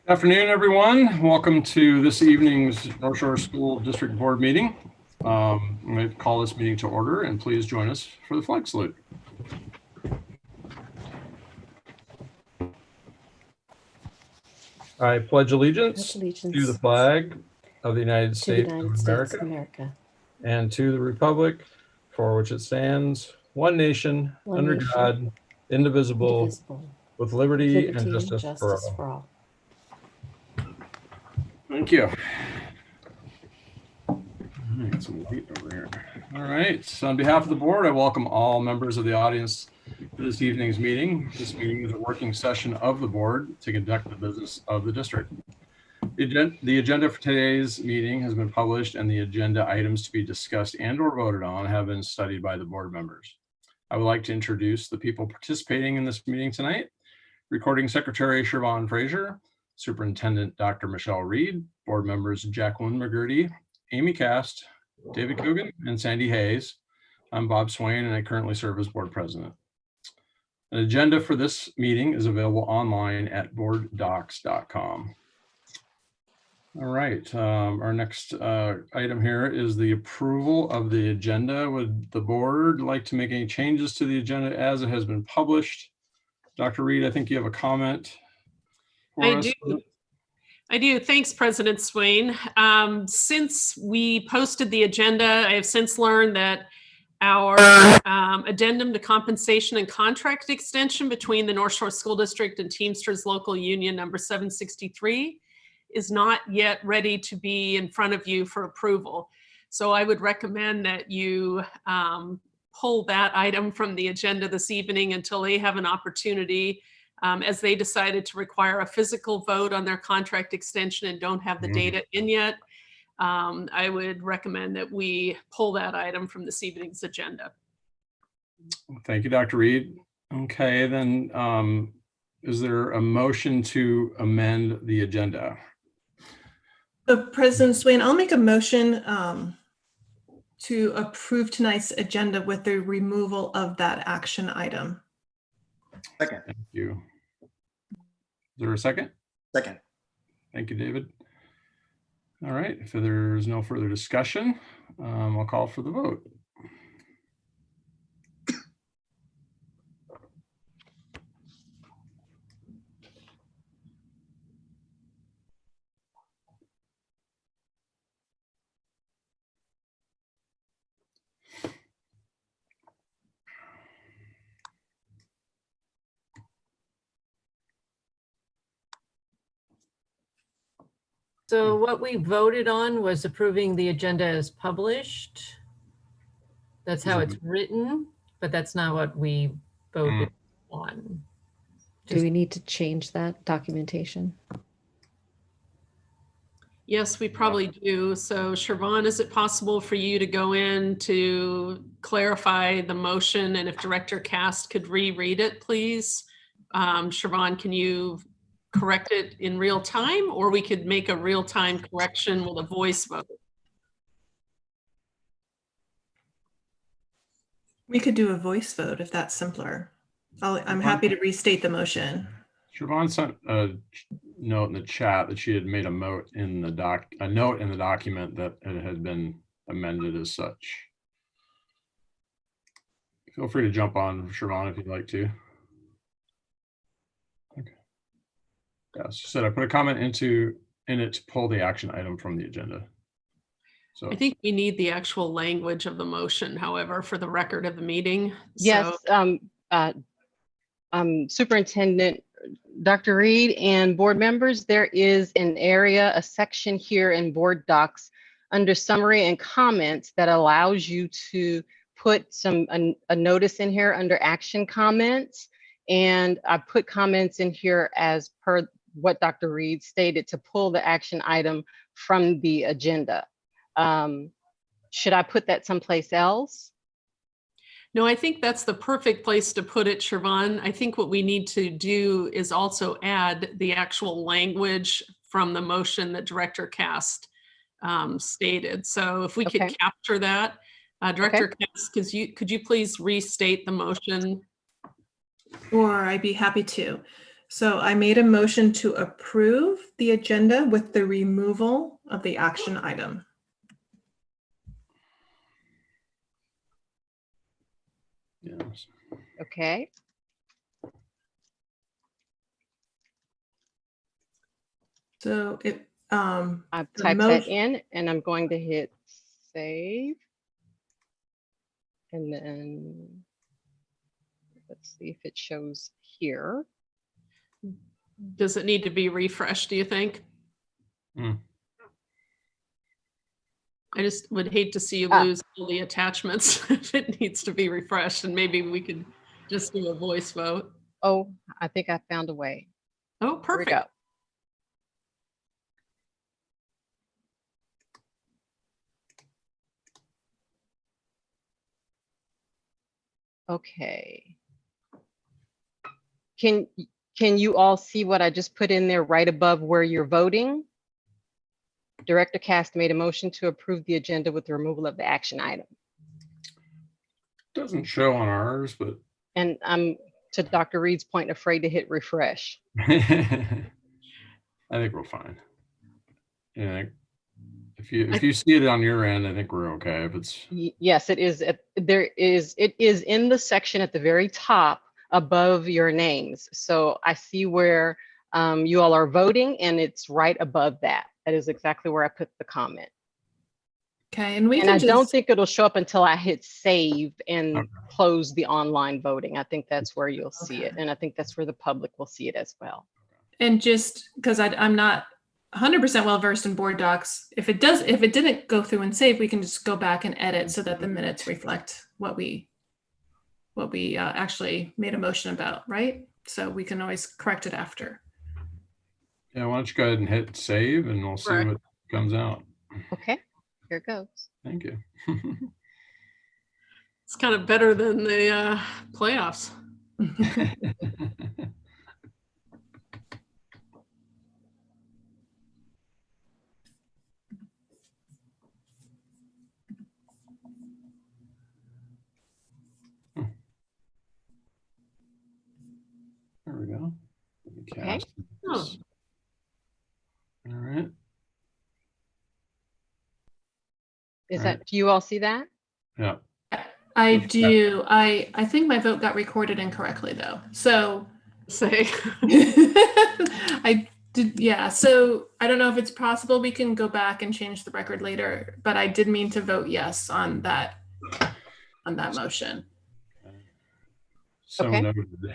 Afternoon, everyone. Welcome to this evening's North Shore School District Board meeting. I'm going to call this meeting to order, and please join us for the flag salute. I pledge allegiance to the flag of the United States of America and to the republic for which it stands, one nation, under God, indivisible, with liberty and justice for all. Thank you. Get some light over here. All right. So on behalf of the board, I welcome all members of the audience to this evening's meeting. This meeting is a working session of the board to conduct the business of the district. The agenda for today's meeting has been published, and the agenda items to be discussed and or voted on have been studied by the board members. I would like to introduce the people participating in this meeting tonight. Recording Secretary Siobhan Fraser, Superintendent Dr. Michelle Reed, board members Jacqueline McGurty, Amy Cast, David Coogan, and Sandy Hayes. I'm Bob Swain, and I currently serve as board president. An agenda for this meeting is available online at boarddocs.com. All right, our next item here is the approval of the agenda. Would the board like to make any changes to the agenda as it has been published? Dr. Reed, I think you have a comment. I do. Thanks, President Swain. Since we posted the agenda, I have since learned that our addendum to compensation and contract extension between the North Shore School District and Teamsters Local Union number 763 is not yet ready to be in front of you for approval. So I would recommend that you pull that item from the agenda this evening until they have an opportunity, as they decided to require a physical vote on their contract extension and don't have the data in yet. I would recommend that we pull that item from this evening's agenda. Thank you, Dr. Reed. Okay, then is there a motion to amend the agenda? President Swain, I'll make a motion to approve tonight's agenda with the removal of that action item. Second. Thank you. Is there a second? Second. Thank you, David. All right, if there's no further discussion, I'll call for the vote. So what we voted on was approving the agenda as published. That's how it's written, but that's not what we voted on. Do we need to change that documentation? Yes, we probably do. So Siobhan, is it possible for you to go in to clarify the motion? And if Director Cast could reread it, please. Siobhan, can you correct it in real time, or we could make a real-time correction with a voice vote? We could do a voice vote if that's simpler. I'm happy to restate the motion. Siobhan sent a note in the chat that she had made a note in the document that it had been amended as such. Feel free to jump on, Siobhan, if you'd like to. Okay. Yeah, she said I put a comment in it to pull the action item from the agenda. So I think we need the actual language of the motion, however, for the record of the meeting. Yes, Superintendent Dr. Reed and board members, there is an area, a section here in board docs under summary and comments that allows you to put a notice in here under action comments. And I put comments in here as per what Dr. Reed stated to pull the action item from the agenda. Should I put that someplace else? No, I think that's the perfect place to put it, Siobhan. I think what we need to do is also add the actual language from the motion that Director Cast stated. So if we could capture that, Director Cast, could you please restate the motion? Sure, I'd be happy to. So I made a motion to approve the agenda with the removal of the action item. Yes. Okay. So it, I've the typed that motion- in and I'm going to hit save. And then let's see if it shows here. Does it need to be refreshed, do you think? Mm. I just would hate to see you Ah. lose all the attachments if it needs to be refreshed, and maybe we could just do a voice vote. Oh, I think I found a way. Oh, Here we perfect. go. Okay. Can you all see what I just put in there right above where you're voting? Director Cast made a motion to approve the agenda with the removal of the action item. Doesn't show on ours, but And I'm, to Dr. Reed's point, afraid to hit refresh. I think we're fine. Yeah. If you see it on your end, I think we're okay. If it's Yes, it is. It is in the section at the very top above your names. So I see where you all are voting, and it's right above that. That is exactly where I put the comment. okay, and we And can I just, don't think it'll show up until I hit save and Okay. close the online voting. I think that's where you'll see it. Okay. And I think that's where the public will see it as well. and just because I'm not 100% well versed in board docs, if it didn't go through and save, we can just go back and edit so that the minutes reflect what we actually made a motion about, right? So we can always correct it after. yeah, why don't you go ahead and hit save and we'll see Correct. what comes out. Okay, here it goes. Thank you. It's kind of better than the playoffs. There we go. Let me Okay. cast this. All right. Is All that, do you all see that? Yeah. I Okay. do. I think my vote got recorded incorrectly though. So Say, I did, yeah. So I don't know if it's possible we can go back and change the record later, but I did mean to vote yes on that motion. So Okay. noted. I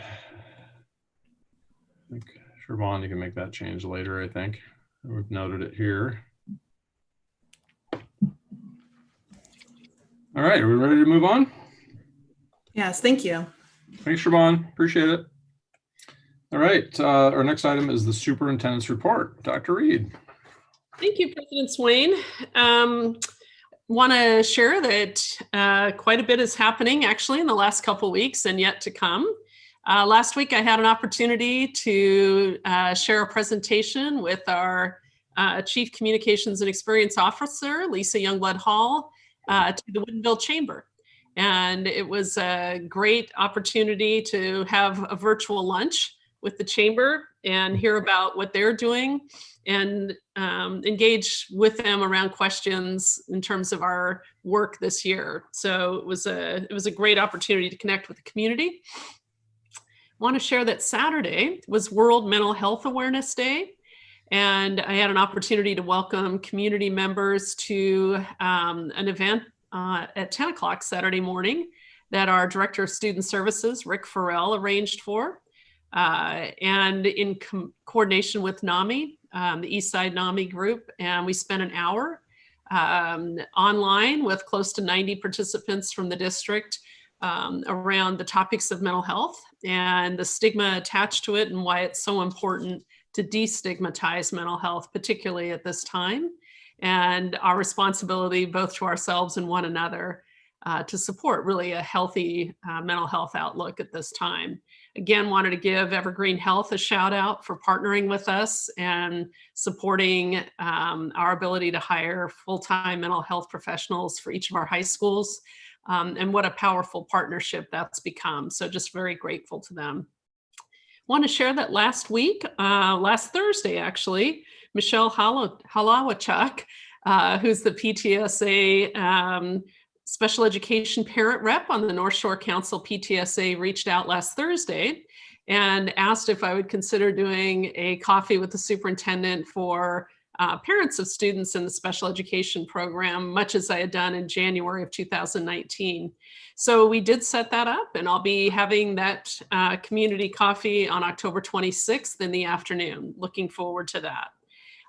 think Siobhan, you can make that change later, I think. We've noted it here. All right, are we ready to move on? Yes, thank you. Thanks, Siobhan. Appreciate it. All right, our next item is the superintendent's report. Dr. Reed. thank you, President Swain. Want to share that quite a bit is happening actually in the last couple of weeks and yet to come. Last week, I had an opportunity to share a presentation with our Chief Communications and Experience Officer, Lisa Youngblood Hall, to the Woodinville Chamber. And it was a great opportunity to have a virtual lunch with the Chamber and hear about what they're doing and engage with them around questions in terms of our work this year. So it was a great opportunity to connect with the community. I want to share that Saturday was World Mental Health Awareness Day, and I had an opportunity to welcome community members to an event at 10 o'clock Saturday morning that our Director of Student Services, Rick Farrell, arranged for. And in coordination with NAMI, the Eastside NAMI group, and we spent an hour online with close to 90 participants from the district around the topics of mental health and the stigma attached to it and why it's so important to destigmatize mental health, particularly at this time, and our responsibility both to ourselves and one another to support really a healthy mental health outlook at this time. Again, wanted to give Evergreen Health a shout out for partnering with us and supporting our ability to hire full-time mental health professionals for each of our high schools. And what a powerful partnership that's become. So just very grateful to them. Want to share that last week, last Thursday, actually, Michelle Halawachuk, who's the PTSA special education parent rep on the North Shore Council PTSA, reached out last Thursday and asked if I would consider doing a coffee with the superintendent for parents of students in the special education program, much as I had done in January of 2019. So we did set that up, and I'll be having that community coffee on October 26th in the afternoon. Looking forward to that.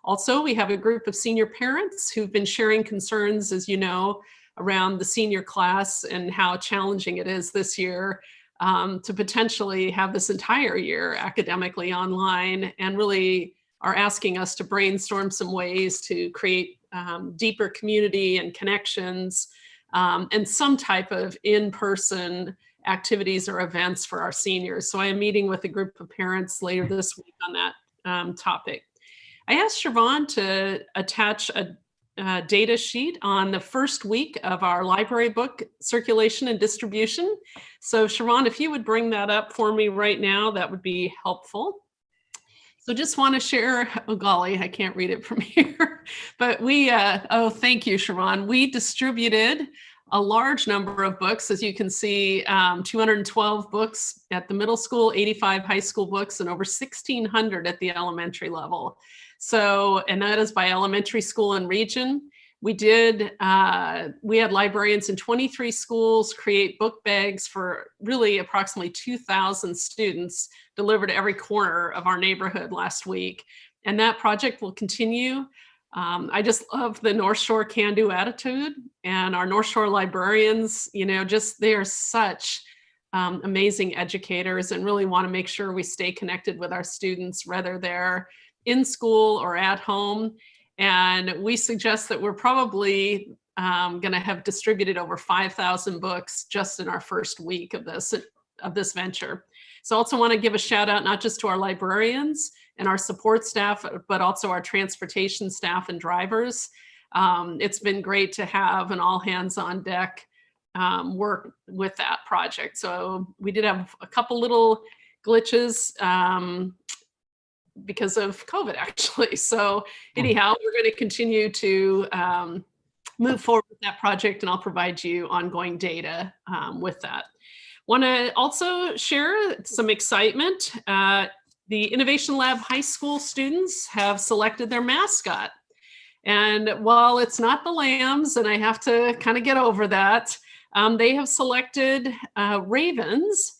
Also, we have a group of senior parents who've been sharing concerns, as you know, around the senior class and how challenging it is this year to potentially have this entire year academically online, and really are asking us to brainstorm some ways to create deeper community and connections and some type of in-person activities or events for our seniors. So I am meeting with a group of parents later this week on that topic. I asked Siobhan to attach a data sheet on the first week of our library book circulation and distribution. So Siobhan, if you would bring that up for me right now, that would be helpful. So just want to share, oh golly, I can't read it from here, but we, oh, thank you, Siobhan. We distributed a large number of books, as you can see, 212 books at the middle school, 85 high school books, and over 1,600 at the elementary level. So, and that is by elementary school and region. We did, we had librarians in 23 schools create book bags for really approximately 2,000 students delivered to every corner of our neighborhood last week. And that project will continue. I just love the North Shore can-do attitude, and our North Shore librarians, you know, just they are such amazing educators and really want to make sure we stay connected with our students, whether they're in school or at home. And we suggest that we're probably going to have distributed over 5,000 books just in our first week of this venture. So I also want to give a shout out not just to our librarians and our support staff, but also our transportation staff and drivers. It's been great to have an all hands on deck work with that project. So we did have a couple little glitches because of COVID, actually. So anyhow, we're going to continue to move forward with that project, and I'll provide you ongoing data with that. Want to also share some excitement. The Innovation Lab high school students have selected their mascot. And while it's not the lambs, and I have to kind of get over that, they have selected ravens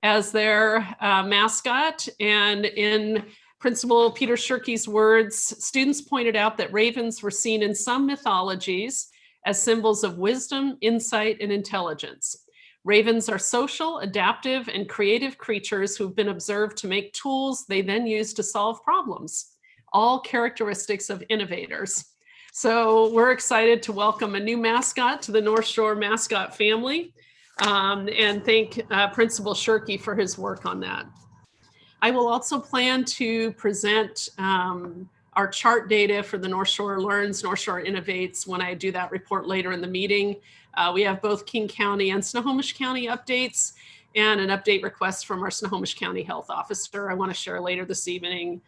as their mascot. And in Principal Peter Shirkey's words, students pointed out that ravens were seen in some mythologies as symbols of wisdom, insight, and intelligence. Ravens are social, adaptive, and creative creatures who've been observed to make tools they then use to solve problems, all characteristics of innovators. So we're excited to welcome a new mascot to the North Shore mascot family, and thank Principal Shirkey for his work on that. I will also plan to present our chart data for the North Shore Learns, North Shore Innovates when I do that report later in the meeting. We have both King County and Snohomish County updates, and an update request from our Snohomish County Health Officer I want to share later this evening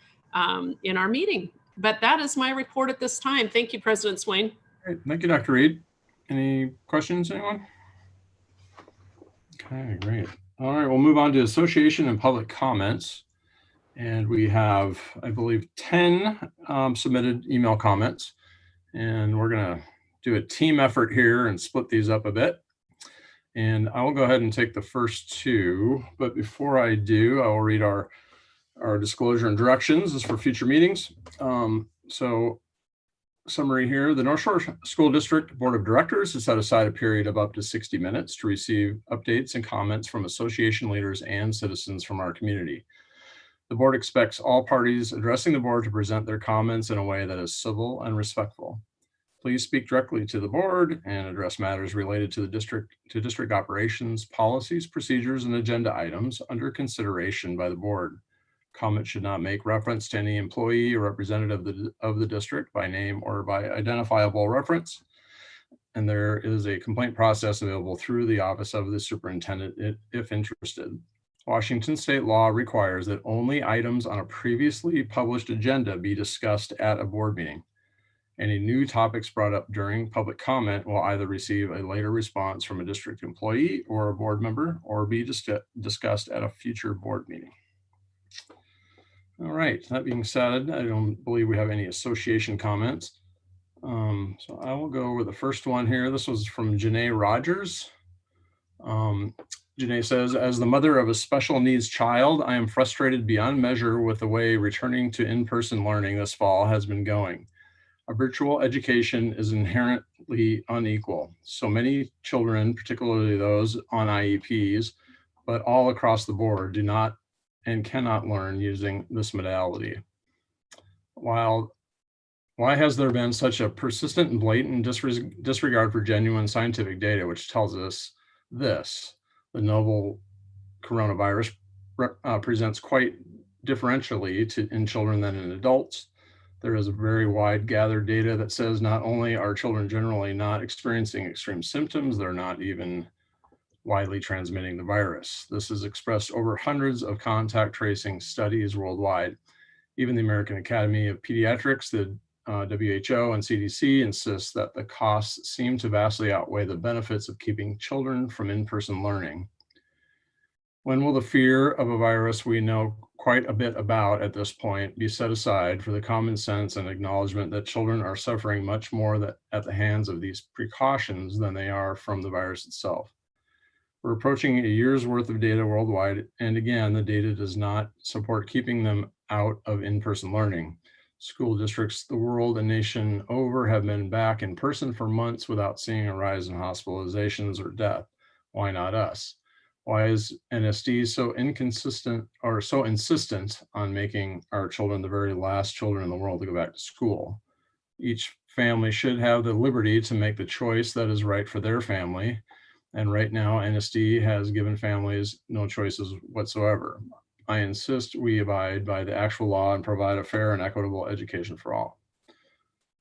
in our meeting. But that is my report at this time. Thank you, President Swain. Great. Thank you, Dr. Reed. Any questions, anyone? Okay, great. All right, we'll move on to association and public comments. And we have, I believe, 10 submitted email comments. And we're going to do a team effort here and split these up a bit. And I will go ahead and take the first two. But before I do, I will read our disclosure and directions. This is for future meetings. So summary here, the North Shore School District Board of Directors has set aside a period of up to 60 minutes to receive updates and comments from association leaders and citizens from our community. The board expects all parties addressing the board to present their comments in a way that is civil and respectful. Please speak directly to the board and address matters related to the district operations, policies, procedures, and agenda items under consideration by the board. Comments should not make reference to any employee or representative of the district by name or by identifiable reference. And there is a complaint process available through the office of the superintendent if interested. Washington state law requires that only items on a previously published agenda be discussed at a board meeting. Any new topics brought up during public comment will either receive a later response from a district employee or a board member, or be discussed at a future board meeting. All right, that being said, I don't believe we have any association comments. So I will go over the first one here. This was from Janae Rogers. Janae says, as the mother of a special needs child, I am frustrated beyond measure with the way returning to in-person learning this fall has been going. A virtual education is inherently unequal. So many children, particularly those on IEPs, but all across the board, do not and cannot learn using this modality. Why has there been such a persistent and blatant disregard for genuine scientific data, which tells us this? The novel coronavirus presents quite differentially in children than in adults. There is a very wide gathered data that says not only are children generally not experiencing extreme symptoms, they're not even widely transmitting the virus. This is expressed over hundreds of contact tracing studies worldwide. Even the American Academy of Pediatrics, the WHO and CDC insist that the costs seem to vastly outweigh the benefits of keeping children from in-person learning. When will the fear of a virus we know quite a bit about at this point be set aside for the common sense and acknowledgement that children are suffering much more at the hands of these precautions than they are from the virus itself? We're approaching a year's worth of data worldwide, and again, the data does not support keeping them out of in-person learning. School districts the world and nation over have been back in person for months without seeing a rise in hospitalizations or death. Why not us? Why is NSD so inconsistent or so insistent on making our children the very last children in the world to go back to school? Each family should have the liberty to make the choice that is right for their family. And right now, NSD has given families no choices whatsoever. I insist we abide by the actual law and provide a fair and equitable education for all.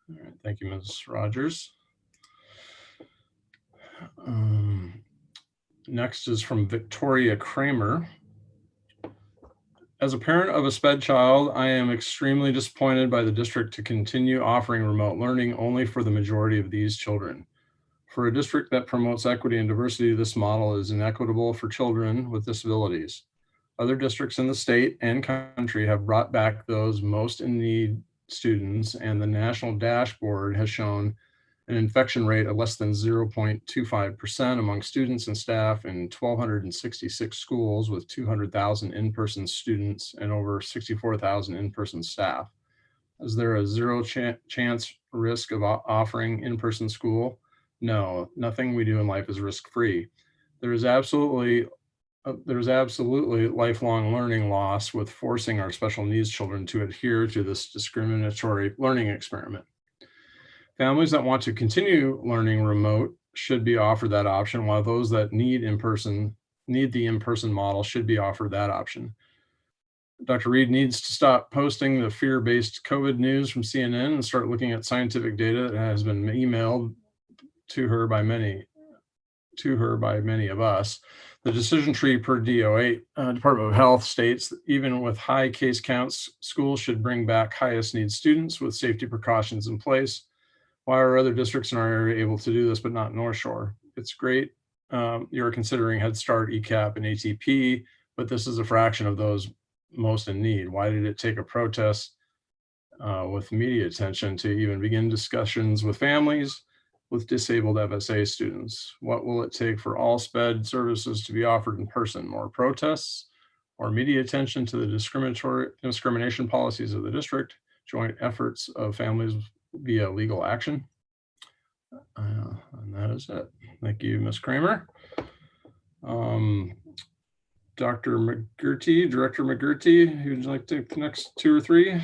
All right, thank you, Ms. Rogers. Next is from Victoria Kramer. As a parent of a SPED child, I am extremely disappointed by the district to continue offering remote learning only for the majority of these children. For a district that promotes equity and diversity, this model is inequitable for children with disabilities. Other districts in the state and country have brought back those most in need students, and the national dashboard has shown an infection rate of less than 0.25% among students and staff in 1,266 schools with 200,000 in-person students and over 64,000 in-person staff. Is there a zero chance risk of offering in-person school? No, nothing we do in life is risk-free. There is absolutely lifelong learning loss with forcing our special needs children to adhere to this discriminatory learning experiment. Families that want to continue learning remote should be offered that option, while those that need the in-person model should be offered that option. Dr. Reed needs to stop posting the fear-based COVID news from CNN and start looking at scientific data that has been emailed to her by many of us. The decision tree per DO8, Department of Health, states that even with high case counts, schools should bring back highest need students with safety precautions in place. Why are other districts in our area able to do this, but not North Shore? It's great you're considering Head Start, ECAP, and ATP, but this is a fraction of those most in need. Why did it take a protest with media attention to even begin discussions with families with disabled FSA students? What will it take for all SPED services to be offered in person? More protests or media attention to the discrimination policies of the district, joint efforts of families via legal action? And that is it. Thank you, Ms. Kramer. Dr. McGurty, Director McGurty, would you like to take the next two or three?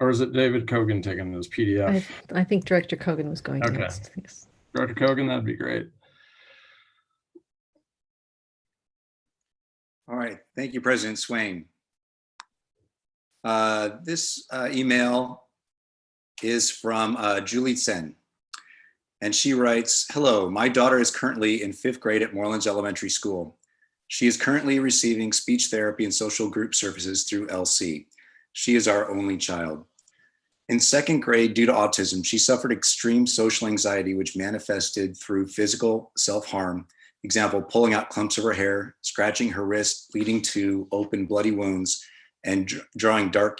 Or is it David Kogan taking this PDF? I think Director Kogan was going Okay. next. Yes. Director Kogan, that'd be great. All right, thank you, President Swain. This email is from Julie Sen, And she writes, "Hello, my daughter is currently in 5th grade at Morelands Elementary School. She is currently receiving speech therapy and social group services through LC. She is our only child. In 2nd grade, due to autism, she suffered extreme social anxiety, which manifested through physical self-harm. Example, pulling out clumps of her hair, scratching her wrist, leading to open bloody wounds, and drawing dark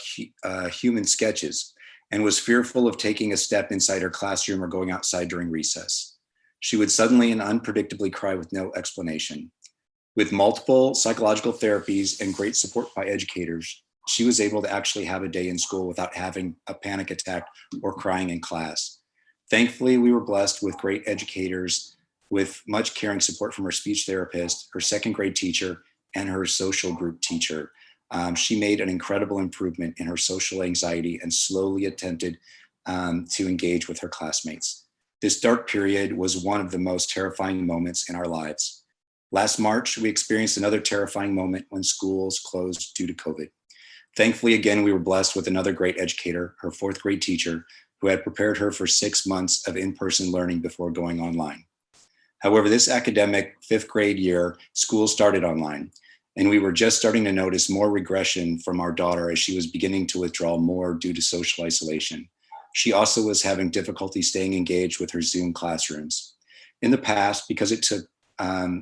human sketches, and was fearful of taking a step inside her classroom or going outside during recess. She would suddenly and unpredictably cry with no explanation. With multiple psychological therapies and great support by educators, she was able to actually have a day in school without having a panic attack or crying in class. Thankfully, we were blessed with great educators with much caring support from her speech therapist, her 2nd grade teacher, and her social group teacher. She made an incredible improvement in her social anxiety and slowly attempted to engage with her classmates. This dark period was one of the most terrifying moments in our lives. Last March, we experienced another terrifying moment when schools closed due to COVID. Thankfully, again, we were blessed with another great educator, her 4th grade teacher, who had prepared her for 6 months of in-person learning before going online. However, this academic 5th grade year, school started online, and we were just starting to notice more regression from our daughter as she was beginning to withdraw more due to social isolation. She also was having difficulty staying engaged with her Zoom classrooms. In the past, because it took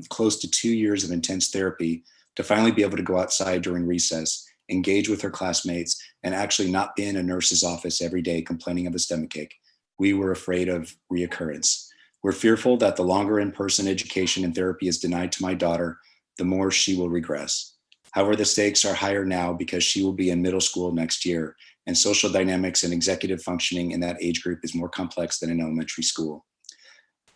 close to 2 years of intense therapy to finally be able to go outside during recess, engage with her classmates, and actually not be in a nurse's office every day complaining of a stomachache, we were afraid of reoccurrence. We're fearful that the longer in-person education and therapy is denied to my daughter, the more she will regress. However, the stakes are higher now because she will be in middle school next year, and social dynamics and executive functioning in that age group is more complex than in elementary school.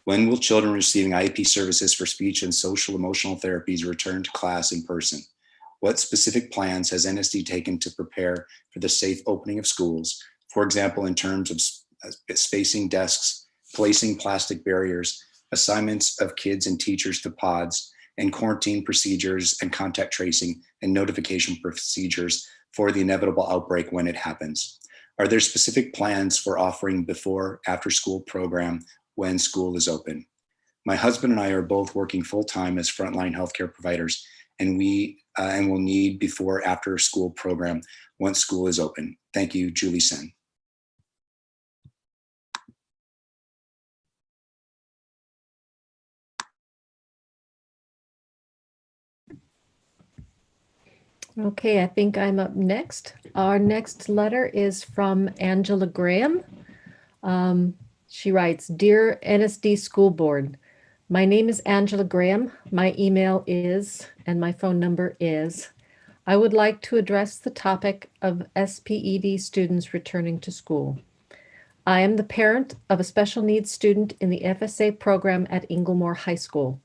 When will children receiving IEP services for speech and social emotional therapies return to class in person? What specific plans has NSD taken to prepare for the safe opening of schools? For example, in terms of spacing desks, placing plastic barriers, assignments of kids and teachers to pods, and quarantine procedures and contact tracing and notification procedures for the inevitable outbreak when it happens? Are there specific plans for offering before, after school program when school is open? My husband and I are both working full-time as frontline healthcare providers, and we will need before, after school program once school is open. Thank you, Julie Sen. Okay, I think I'm up next. Our next letter is from Angela Graham. She writes, "Dear NSD School Board, my name is Angela Graham. My email is, and my phone number is, I would like to address the topic of SPED students returning to school. I am the parent of a special needs student in the FSA program at Inglemoor High School.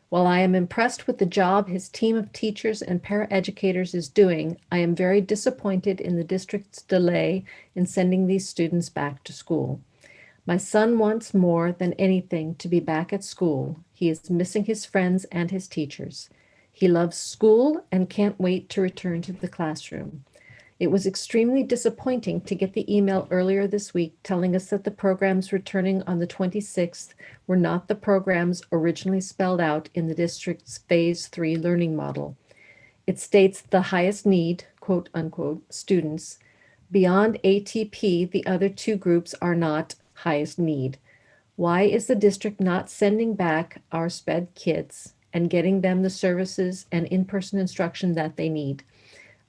While I am impressed with the job his team of teachers and paraeducators is doing, I am very disappointed in the district's delay in sending these students back to school. My son wants more than anything to be back at school. He is missing his friends and his teachers. He loves school and can't wait to return to the classroom. It was extremely disappointing to get the email earlier this week telling us that the programs returning on the 26th were not the programs originally spelled out in the district's Phase 3 learning model. It states the highest need, quote unquote, students. Beyond ATP, the other two groups are not highest need. Why is the district not sending back our SPED kids and getting them the services and in-person instruction that they need?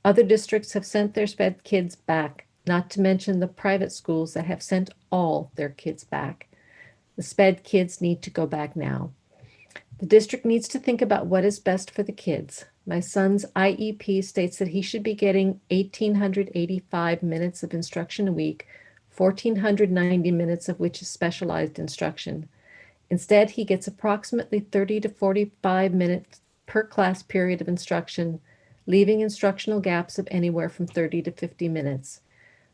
Other districts have sent their SPED kids back, not to mention the private schools that have sent all their kids back. The SPED kids need to go back now. The district needs to think about what is best for the kids. My son's IEP states that he should be getting 1,885 minutes of instruction a week, 1,490 minutes of which is specialized instruction. Instead, he gets approximately 30 to 45 minutes per class period of instruction, leaving instructional gaps of anywhere from 30 to 50 minutes.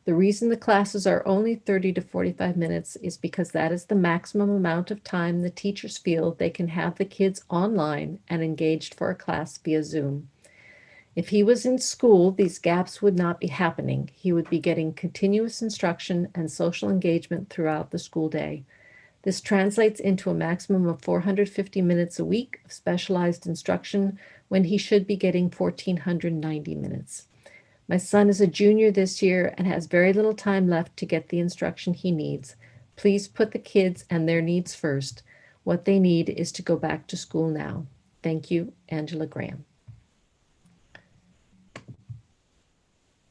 The reason the classes are only 30 to 45 minutes is because that is the maximum amount of time the teachers feel they can have the kids online and engaged for a class via Zoom. If he was in school, these gaps would not be happening. He would be getting continuous instruction and social engagement throughout the school day. This translates into a maximum of 450 minutes a week of specialized instruction when he should be getting 1,490 minutes. My son is a junior this year and has very little time left to get the instruction he needs. Please put the kids and their needs first. What they need is to go back to school now. Thank you, Angela Graham.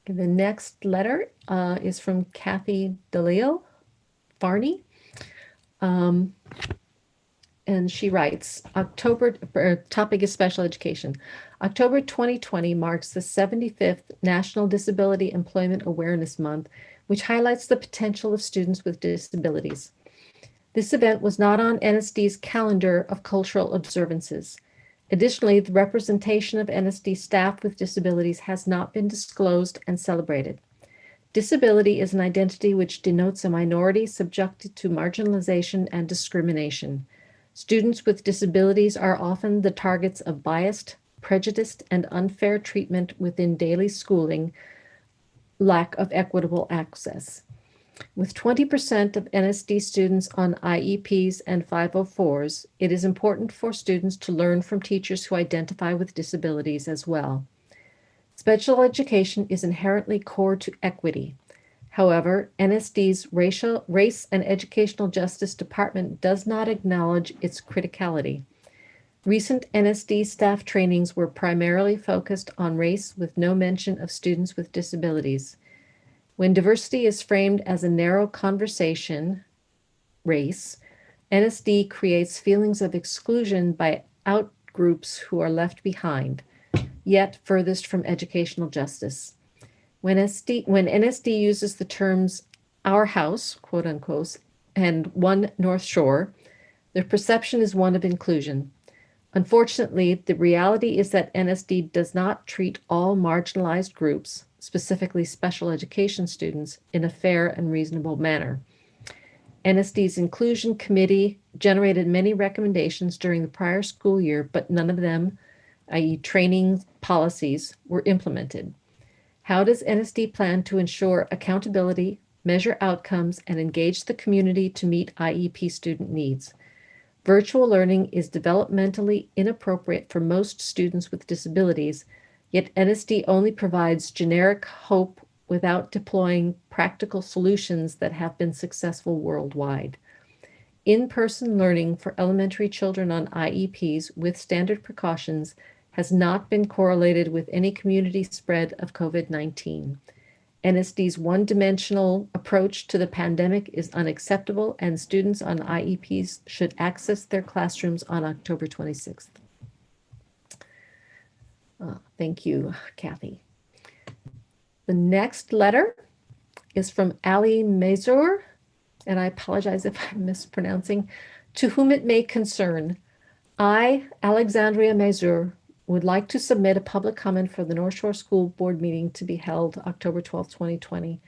The next letter is from Kathy DeLeo, Barney. And she writes, topic is special education. October 2020 marks the 75th National Disability Employment Awareness Month, which highlights the potential of students with disabilities. This event was not on NSD's calendar of cultural observances. Additionally, the representation of NSD staff with disabilities has not been disclosed and celebrated. Disability is an identity which denotes a minority subjected to marginalization and discrimination. Students with disabilities are often the targets of biased, prejudiced, and unfair treatment within daily schooling, lack of equitable access. With 20% of NSD students on IEPs and 504s, it is important for students to learn from teachers who identify with disabilities as well. Special education is inherently core to equity. However, NSD's Race and Educational Justice Department does not acknowledge its criticality. Recent NSD staff trainings were primarily focused on race with no mention of students with disabilities. When diversity is framed as a narrow conversation, race, NSD creates feelings of exclusion by outgroups who are left behind, yet furthest from educational justice. When NSD uses the terms our house, quote unquote, and One North Shore, the perception is one of inclusion. Unfortunately, the reality is that NSD does not treat all marginalized groups, specifically special education students, in a fair and reasonable manner. NSD's Inclusion Committee generated many recommendations during the prior school year, but none of them, i.e. training policies, were implemented. How does NSD plan to ensure accountability, measure outcomes, and engage the community to meet IEP student needs? Virtual learning is developmentally inappropriate for most students with disabilities, yet NSD only provides generic hope without deploying practical solutions that have been successful worldwide. In-person learning for elementary children on IEPs with standard precautions has not been correlated with any community spread of COVID-19. NSD's one-dimensional approach to the pandemic is unacceptable, and students on IEPs should access their classrooms on October 26th. Thank you, Kathy. The next letter is from Aly Mazur, and I apologize if I'm mispronouncing. To whom it may concern, I, Andrea Mazur, would like to submit a public comment for the North Shore School Board meeting to be held October 12, 2020.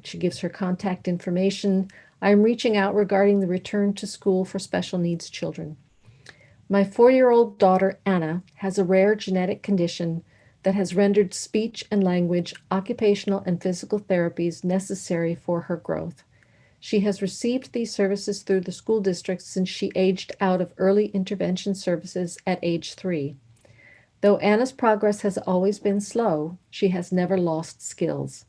She gives her contact information. I am reaching out regarding the return to school for special needs children. My 4-year-old daughter, Anna, has a rare genetic condition that has rendered speech and language, occupational and physical therapies necessary for her growth. She has received these services through the school district since she aged out of early intervention services at age 3. Though Anna's progress has always been slow, she has never lost skills.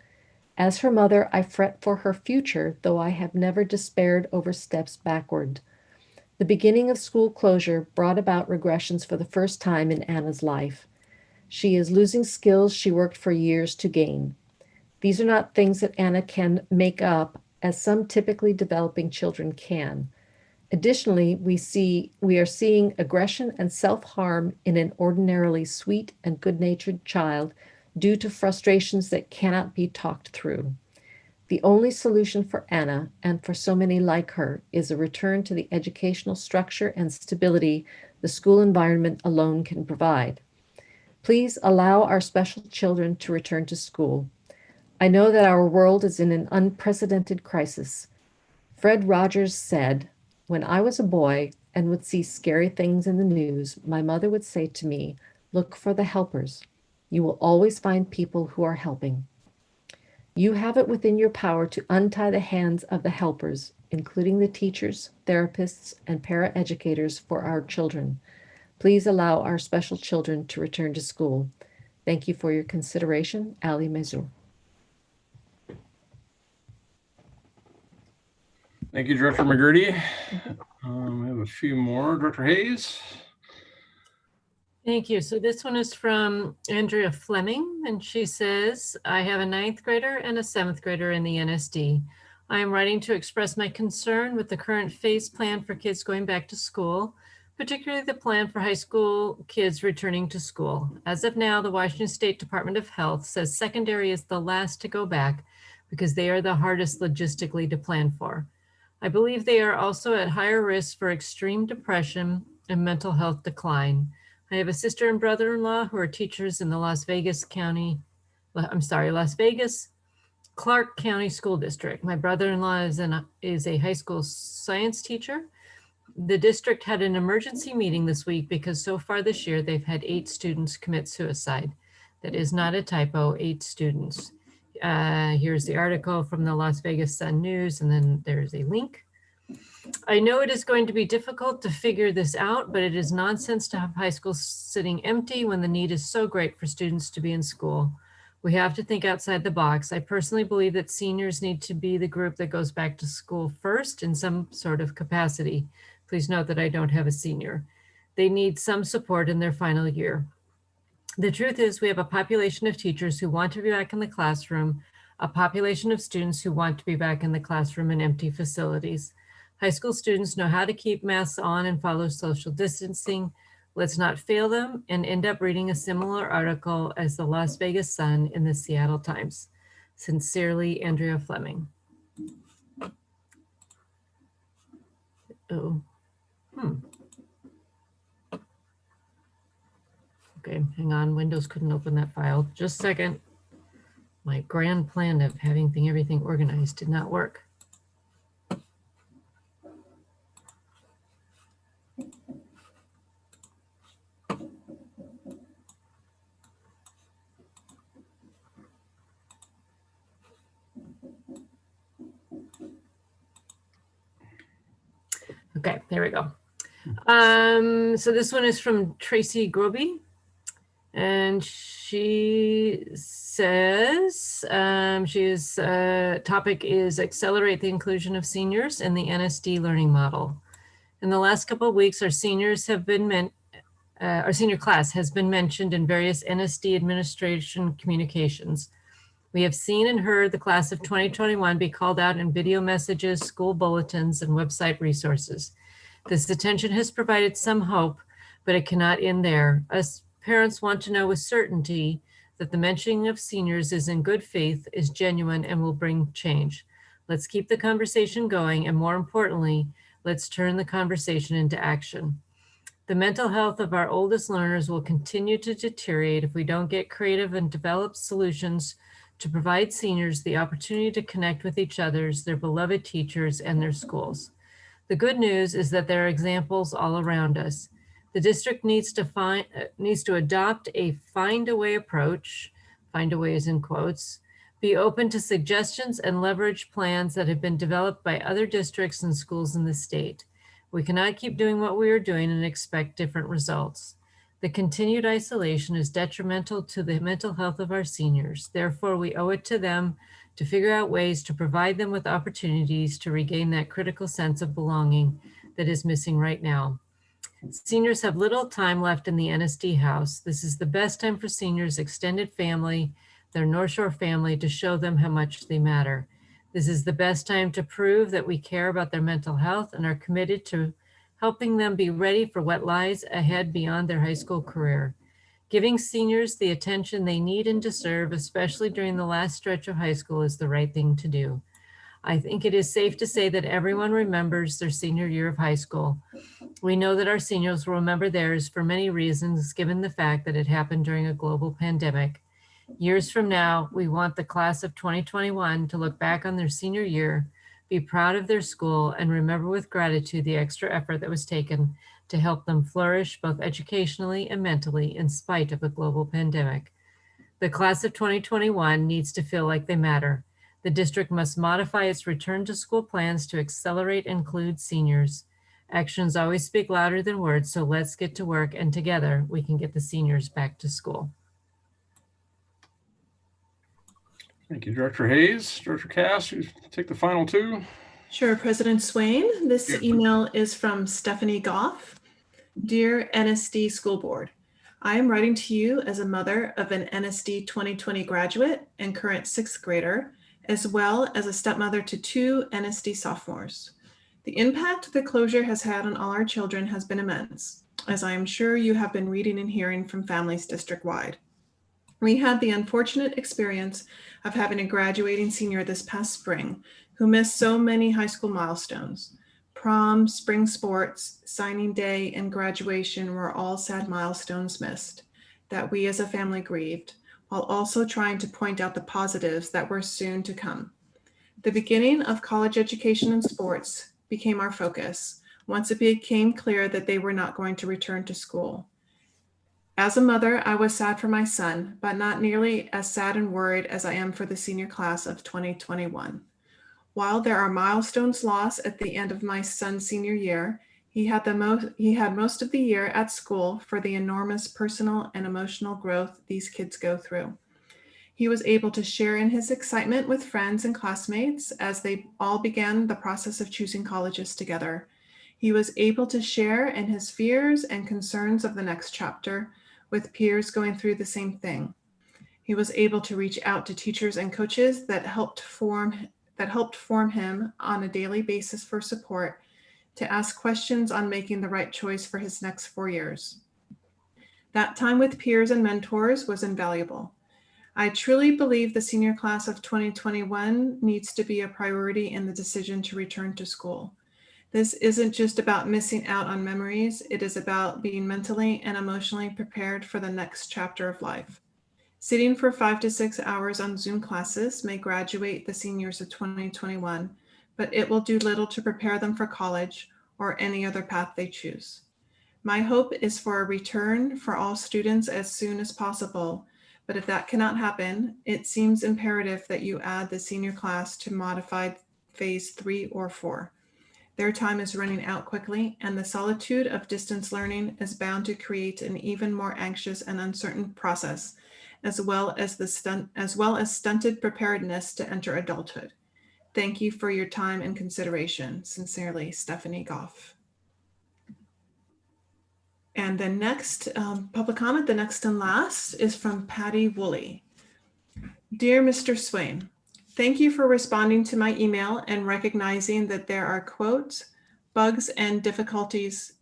As her mother, I fret for her future, though I have never despaired over steps backward. The beginning of school closure brought about regressions for the first time in Anna's life. She is losing skills she worked for years to gain. These are not things that Anna can make up, as some typically developing children can. Additionally, we are seeing aggression and self-harm in an ordinarily sweet and good-natured child due to frustrations that cannot be talked through. The only solution for Anna, and for so many like her, is a return to the educational structure and stability the school environment alone can provide. Please allow our special children to return to school. I know that our world is in an unprecedented crisis. Fred Rogers said, "When I was a boy and would see scary things in the news, my mother would say to me, 'Look for the helpers. You will always find people who are helping.' You have it within your power to untie the hands of the helpers including the teachers, therapists, and paraeducators for our children. Please allow our special children to return to school. Thank you for your consideration, Aly Mazur. Thank you, Director McGurty. We have a few more. Director Hayes. Thank you. So this one is from Andrea Fleming, and she says, I have a 9th grader and a 7th grader in the NSD. I am writing to express my concern with the current phase plan for kids going back to school, particularly the plan for high school kids returning to school. As of now, the Washington State Department of Health says secondary is the last to go back because they are the hardest logistically to plan for. I believe they are also at higher risk for extreme depression and mental health decline. I have a sister and brother-in-law who are teachers in the Las Vegas Clark County School District. My brother-in-law is a high school science teacher. The district had an emergency meeting this week because so far this year they've had 8 students commit suicide. That is not a typo, 8 students. Here's the article from the Las Vegas Sun News, and then there's a link. I know it is going to be difficult to figure this out, but it is nonsense to have high schools sitting empty when the need is so great for students to be in school. We have to think outside the box. I personally believe that seniors need to be the group that goes back to school first in some sort of capacity. Please note that I don't have a senior. They need some support in their final year. The truth is we have a population of teachers who want to be back in the classroom, a population of students who want to be back in the classroom in empty facilities. High school students know how to keep masks on and follow social distancing. Let's not fail them and end up reading a similar article as the Las Vegas Sun in the Seattle Times. Sincerely, Andrea Fleming. Oh, Okay, hang on, Windows couldn't open that file. Just a second. My grand plan of having everything organized did not work. Okay, there we go. So this one is from Tracy Groby. And she says, topic is accelerate the inclusion of seniors in the NSD learning model. In the last couple of weeks, our senior class has been mentioned in various NSD administration communications. We have seen and heard the class of 2021 be called out in video messages, school bulletins, and website resources. This attention has provided some hope, but it cannot end there. Us parents want to know with certainty that the mentioning of seniors is in good faith, is genuine, and will bring change. Let's keep the conversation going, and more importantly, let's turn the conversation into action. The mental health of our oldest learners will continue to deteriorate if we don't get creative and develop solutions to provide seniors the opportunity to connect with each other, their beloved teachers, and their schools. The good news is that there are examples all around us. The district needs to adopt a find a way approach, find a way is in quotes, be open to suggestions and leverage plans that have been developed by other districts and schools in the state. We cannot keep doing what we are doing and expect different results. The continued isolation is detrimental to the mental health of our seniors. Therefore, we owe it to them to figure out ways to provide them with opportunities to regain that critical sense of belonging that is missing right now. Seniors have little time left in the NSD house. This is the best time for seniors' extended family, their North Shore family, to show them how much they matter. This is the best time to prove that we care about their mental health and are committed to helping them be ready for what lies ahead beyond their high school career. Giving seniors the attention they need and deserve, especially during the last stretch of high school, is the right thing to do. I think it is safe to say that everyone remembers their senior year of high school. We know that our seniors will remember theirs for many reasons, given the fact that it happened during a global pandemic. Years from now, we want the class of 2021 to look back on their senior year, be proud of their school, and remember with gratitude the extra effort that was taken to help them flourish both educationally and mentally in spite of a global pandemic. The class of 2021 needs to feel like they matter. The district must modify its return to school plans to accelerate and include seniors. Actions always speak louder than words, so let's get to work, and together we can get the seniors back to school. Thank you, Director Hayes. Director Cass, you take the final two. Sure, President Swain. This Here. email is from Stephanie Goff. Dear NSD School Board, I am writing to you as a mother of an NSD 2020 graduate and current 6th grader, as well as a stepmother to 2 NSD sophomores. The impact the closure has had on all our children has been immense, as I am sure you have been reading and hearing from families district-wide. We had the unfortunate experience of having a graduating senior this past spring who missed so many high school milestones. Prom, spring sports, signing day, and graduation were all sad milestones missed that we as a family grieved, while also trying to point out the positives that were soon to come. The beginning of college education and sports became our focus once it became clear that they were not going to return to school. As a mother, I was sad for my son, but not nearly as sad and worried as I am for the senior class of 2021. While there are milestones lost at the end of my son's senior year, he had most of the year at school for the enormous personal and emotional growth these kids go through. He was able to share in his excitement with friends and classmates as they all began the process of choosing colleges together. He was able to share in his fears and concerns of the next chapter with peers going through the same thing. He was able to reach out to teachers and coaches that helped form him on a daily basis for support, to ask questions on making the right choice for his next 4 years. That time with peers and mentors was invaluable. I truly believe the senior class of 2021 needs to be a priority in the decision to return to school. This isn't just about missing out on memories, it is about being mentally and emotionally prepared for the next chapter of life. Sitting for 5 to 6 hours on Zoom classes may graduate the seniors of 2021, but it will do little to prepare them for college or any other path they choose. My hope is for a return for all students as soon as possible, but if that cannot happen, it seems imperative that you add the senior class to modified phase 3 or 4. Their time is running out quickly, and the solitude of distance learning is bound to create an even more anxious and uncertain process, as well as stunted preparedness to enter adulthood. Thank you for your time and consideration. Sincerely, Stephanie Goff. And the next public comment, the next and last, is from Patty Woolley. Dear Mr. Swain, thank you for responding to my email and recognizing that there are, quote, bugs and difficulties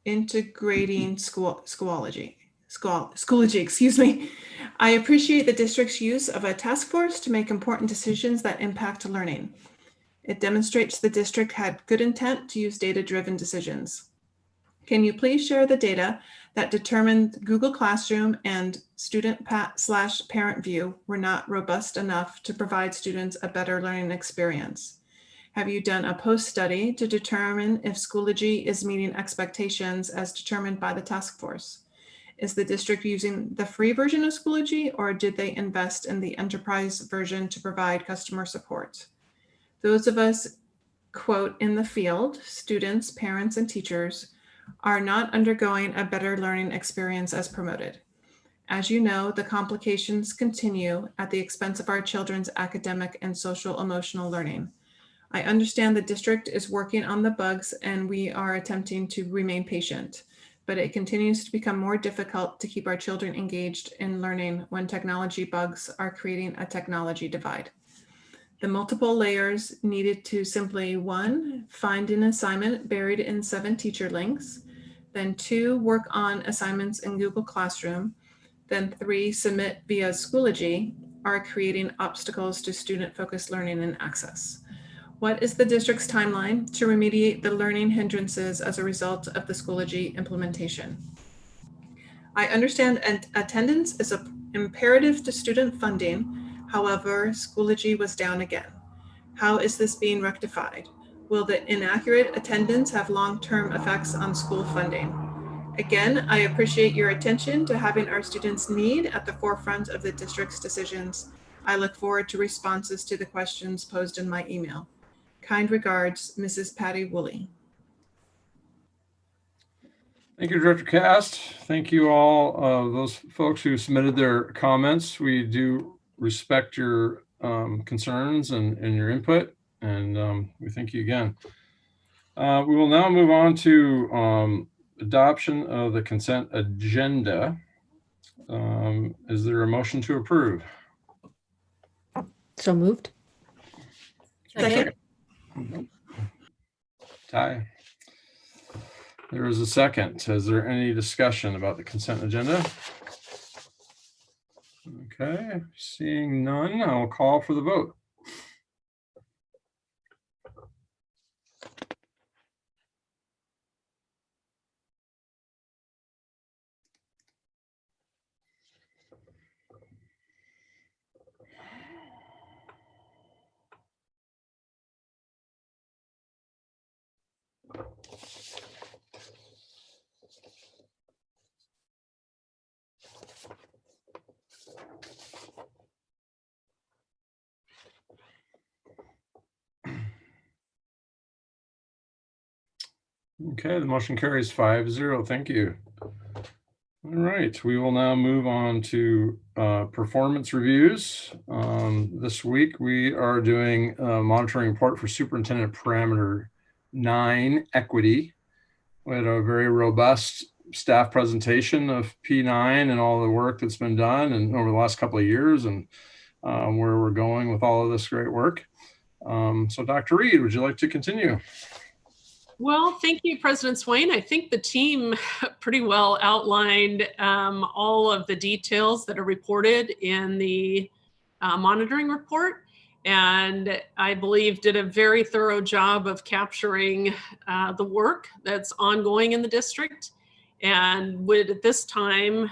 integrating Schoology, excuse me. I appreciate the district's use of a task force to make important decisions that impact learning. It demonstrates the district had good intent to use data-driven decisions. Can you please share the data that determined Google Classroom and student/parent view were not robust enough to provide students a better learning experience? Have you done a post-study to determine if Schoology is meeting expectations as determined by the task force? Is the district using the free version of Schoology, or did they invest in the enterprise version to provide customer support? Those of us, quote, in the field, students, parents, and teachers, are not undergoing a better learning experience as promoted. As you know, the complications continue at the expense of our children's academic and social emotional learning. I understand the district is working on the bugs and we are attempting to remain patient, but it continues to become more difficult to keep our children engaged in learning when technology bugs are creating a technology divide. The multiple layers needed to simply 1, find an assignment buried in 7 teacher links, then 2, work on assignments in Google Classroom, then 3, submit via Schoology, are creating obstacles to student-focused learning and access. What is the district's timeline to remediate the learning hindrances as a result of the Schoology implementation? I understand attendance is an imperative to student funding. However, Schoology was down again. How is this being rectified? Will the inaccurate attendance have long-term effects on school funding? Again, I appreciate your attention to having our students' need at the forefront of the district's decisions. I look forward to responses to the questions posed in my email. Kind regards, Mrs. Patty Woolley. Thank you, Director Cast. Thank you all, those folks who submitted their comments. We do respect your concerns and your input, and we thank you again. We will now move on to adoption of the consent agenda. Is there a motion to approve? So moved. Second. Nope. Tie. There is a second. Is there any discussion about the consent agenda? Okay, seeing none, I'll call for the vote. Okay, the motion carries 5-0. Thank you. All right, we will now move on to performance reviews. This week we are doing a monitoring report for Superintendent Parameter 9 Equity. We had a very robust staff presentation of P9 and all the work that's been done and over the last couple of years and where we're going with all of this great work. So Dr. Reed, would you like to continue? Well, thank you, President Swain. I think the team pretty well outlined all of the details that are reported in the monitoring report, and I believe did a very thorough job of capturing the work that's ongoing in the district, and would at this time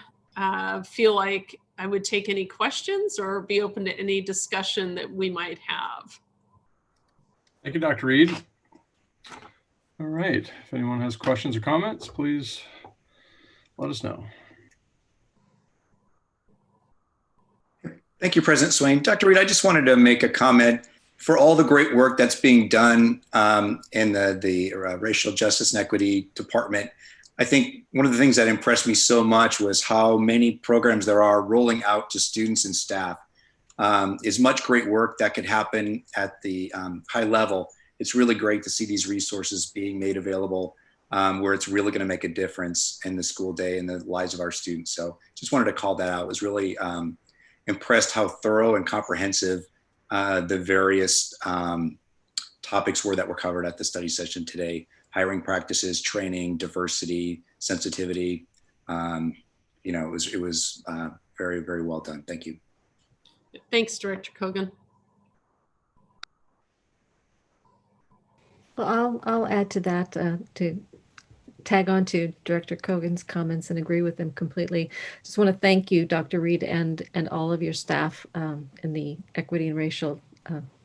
feel like I would take any questions or be open to any discussion that we might have. Thank you, Dr. Reed. All right, if anyone has questions or comments, please let us know. Thank you, President Swain. Dr. Reed, I just wanted to make a comment for all the great work that's being done in the Racial Justice and Equity Department. I think one of the things that impressed me so much was how many programs there are rolling out to students and staff. Is much great work that could happen at the high level. It's really great to see these resources being made available where it's really going to make a difference in the school day and the lives of our students. So just wanted to call that out. I was really impressed how thorough and comprehensive the various topics were that were covered at the study session today. Hiring practices, training, diversity, sensitivity. You know, it was very, very well done. Thank you. Thanks, Director Kogan. Well, I'll add to that to tag on to Director Kogan's comments and agree with them completely. Just want to thank you, Dr. Reed, and all of your staff in the Equity and Racial,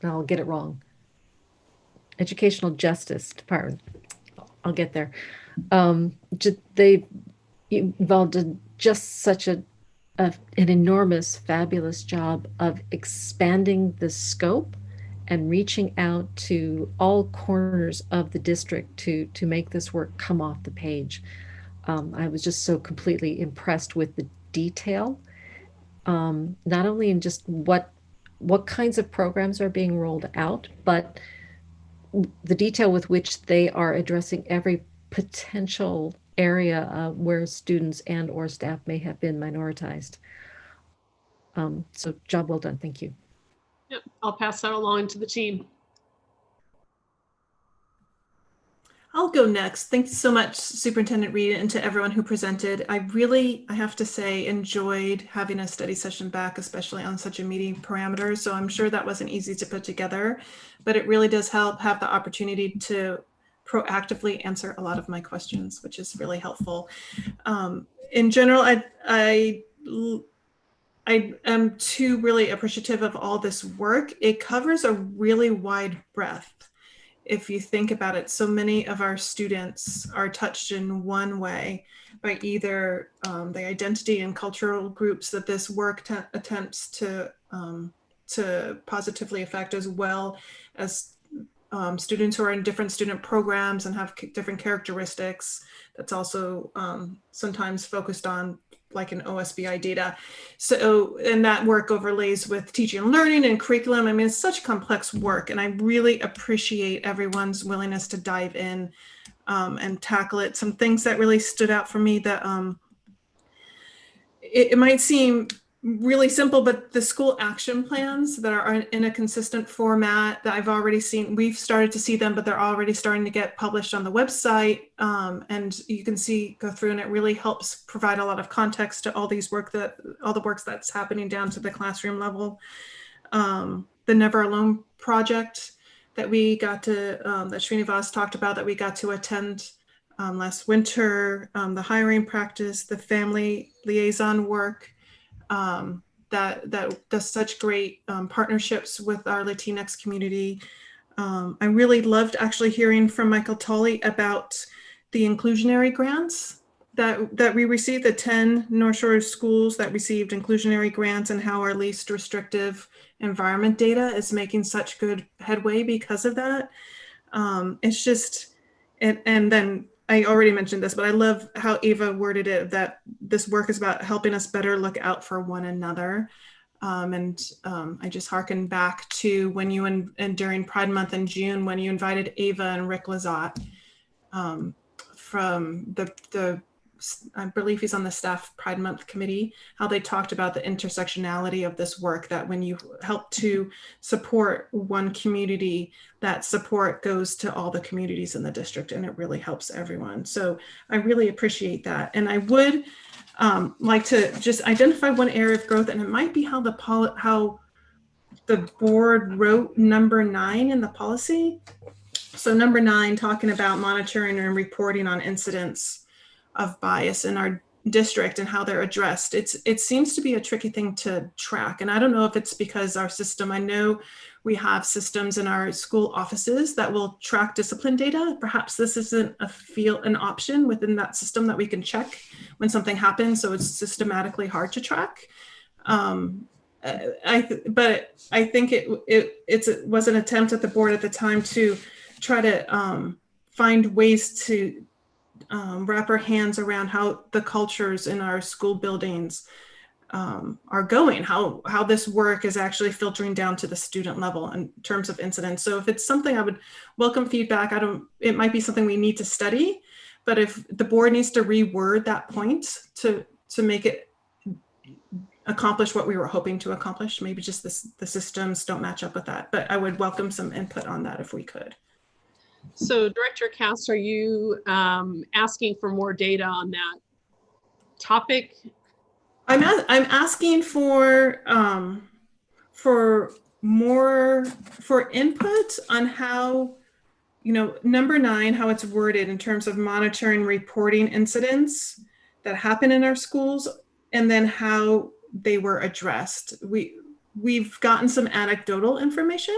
I'll get it wrong, Educational Justice Department. I'll get there. They involved just such an enormous, fabulous job of expanding the scope and reaching out to all corners of the district to make this work come off the page. I was just so completely impressed with the detail, not only in just what kinds of programs are being rolled out, but the detail with which they are addressing every potential area where students and or staff may have been minoritized. So job well done. Thank you. Yep, I'll pass that along to the team. I'll go next. Thanks so much, Superintendent Reed, and to everyone who presented. I have to say, enjoyed having a study session back, especially on such a meaty parameter. So I'm sure that wasn't easy to put together, but it really does help have the opportunity to proactively answer a lot of my questions, which is really helpful. In general, I am too really appreciative of all this work. It covers a really wide breadth. If you think about it, so many of our students are touched in one way by either the identity and cultural groups that this work attempts to to positively affect, as well as students who are in different student programs and have different characteristics. That's also sometimes focused on, like, an OSBI data. So, and that work overlays with teaching and learning and curriculum. I mean, it's such complex work, and I really appreciate everyone's willingness to dive in and tackle it. Some things that really stood out for me that it might seem really simple, but the school action plans that are in a consistent format that I've already seen, we've started to see them, but they're already starting to get published on the website. And you can go through, and it really helps provide a lot of context to all the works that's happening down to the classroom level. The Never Alone project that we got to, that Srinivas talked about, that we got to attend last winter, the hiring practice, the family liaison work, that does such great partnerships with our Latinx community. I really loved actually hearing from Michael Tolley about the inclusionary grants that we received, the 10 North Shore schools that received inclusionary grants, and how our least restrictive environment data is making such good headway because of that. It's just, and then I already mentioned this, but I love how Ava worded it, that this work is about helping us better look out for one another. I just hearken back to when you, and during Pride Month in June, when you invited Ava and Rick Lazat from the I believe he's on the staff Pride Month committee, how they talked about the intersectionality of this work, that when you help to support one community, that support goes to all the communities in the district, and it really helps everyone. So I really appreciate that. And I would like to just identify one area of growth, and it might be how the board wrote number 9 in the policy. So number 9, talking about monitoring and reporting on incidents of bias in our district and how they're addressed. It seems to be a tricky thing to track. And I don't know if it's because our system, I know we have systems in our school offices that will track discipline data. Perhaps this isn't an option within that system that we can check when something happens, so it's systematically hard to track. But I think it was an attempt at the board at the time to try to find ways to wrap our hands around how the cultures in our school buildings are going, how this work is actually filtering down to the student level in terms of incidents. So if it's something, I would welcome feedback. It might be something we need to study, but if the board needs to reword that point to make it accomplish what we were hoping to accomplish, maybe just the systems don't match up with that, but I would welcome some input on that if we could. So Director Cass, are you asking for more data on that topic? I'm asking for input on how, number 9, how it's worded in terms of monitoring, reporting incidents that happen in our schools, and then how they were addressed. We've gotten some anecdotal information,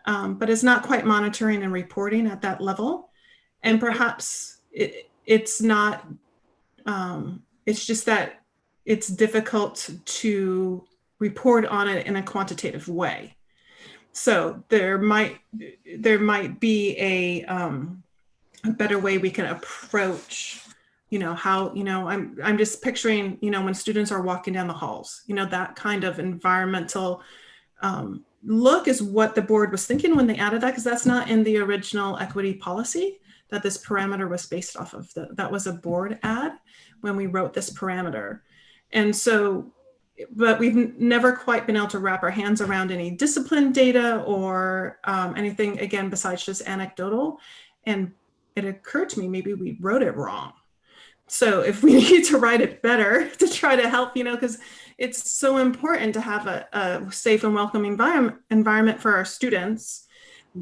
but it's not quite monitoring and reporting at that level. And perhaps it's not, it's just that it's difficult to report on it in a quantitative way. So there might be a better way we can approach, how, I'm just picturing, when students are walking down the halls, that kind of environmental look is what the board was thinking when they added that, because that's not in the original equity policy that this parameter was based off of. That was a board ad when we wrote this parameter. And so, but we've never quite been able to wrap our hands around any discipline data or anything, again, besides just anecdotal. And it occurred to me, maybe we wrote it wrong. So if we need to write it better to try to help, because it's so important to have a safe and welcoming environment for our students.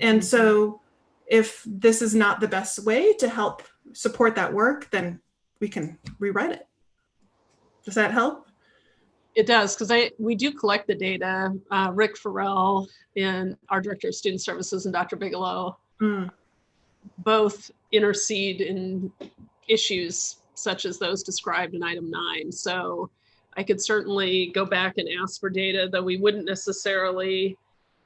And so if this is not the best way to help support that work, then we can rewrite it. Does that help? It does, because we do collect the data. Rick Farrell and our Director of Student Services and Dr. Bigelow both intercede in issues such as those described in item 9. So I could certainly go back and ask for data, though we wouldn't necessarily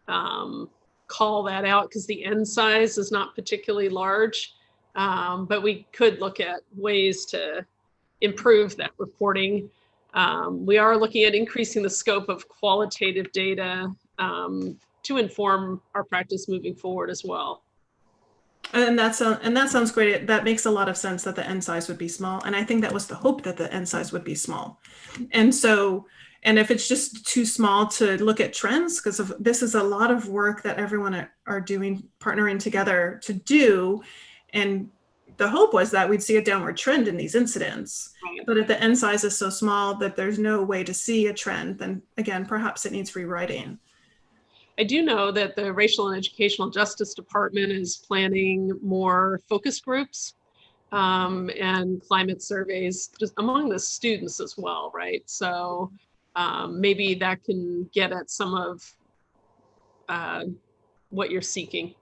call that out because the N size is not particularly large. But we could look at ways to improve that reporting. We are looking at increasing the scope of qualitative data to inform our practice moving forward as well. And that sounds great. That makes a lot of sense that the N size would be small. And I think that was the hope, that the N size would be small. And so, and if it's just too small to look at trends, because this is a lot of work that everyone are doing, partnering together to do. And the hope was that we'd see a downward trend in these incidents. Right. But if the N size is so small that there's no way to see a trend, then again, perhaps it needs rewriting. I do know that the Racial and Educational Justice Department is planning more focus groups and climate surveys just among the students as well, right? So maybe that can get at some of what you're seeking.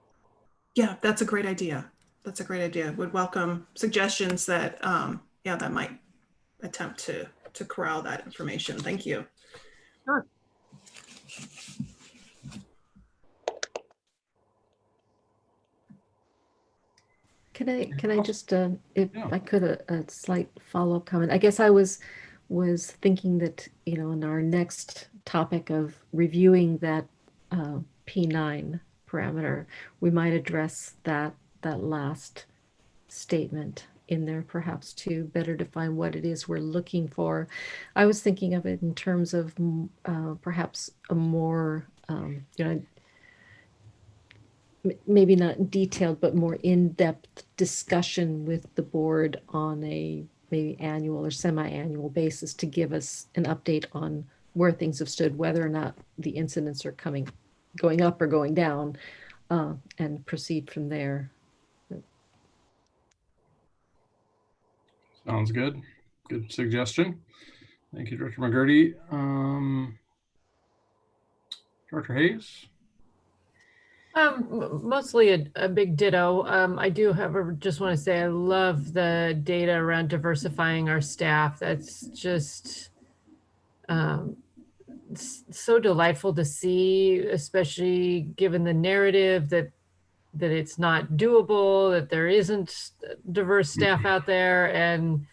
Yeah, that's a great idea. That's a great idea. Would welcome suggestions that, yeah, that might attempt to corral that information. Thank you. Sure. Can I just, if I could, a slight follow-up comment. I guess I was thinking that, you know, in our next topic of reviewing that P9 parameter, we might address that last statement in there, perhaps to better define what it is we're looking for. I was thinking of it in terms of perhaps a more, you know, maybe not detailed, but more in-depth discussion with the board on a maybe annual or semi-annual basis to give us an update on where things have stood, whether or not the incidents are going up or going down, and proceed from there. Sounds good. Good suggestion. Thank you, Director McGurty. Director Hayes? Mostly a big ditto. I do, however, just want to say I love the data around diversifying our staff. That's just so delightful to see, especially given the narrative that it's not doable, that there isn't diverse staff out there, and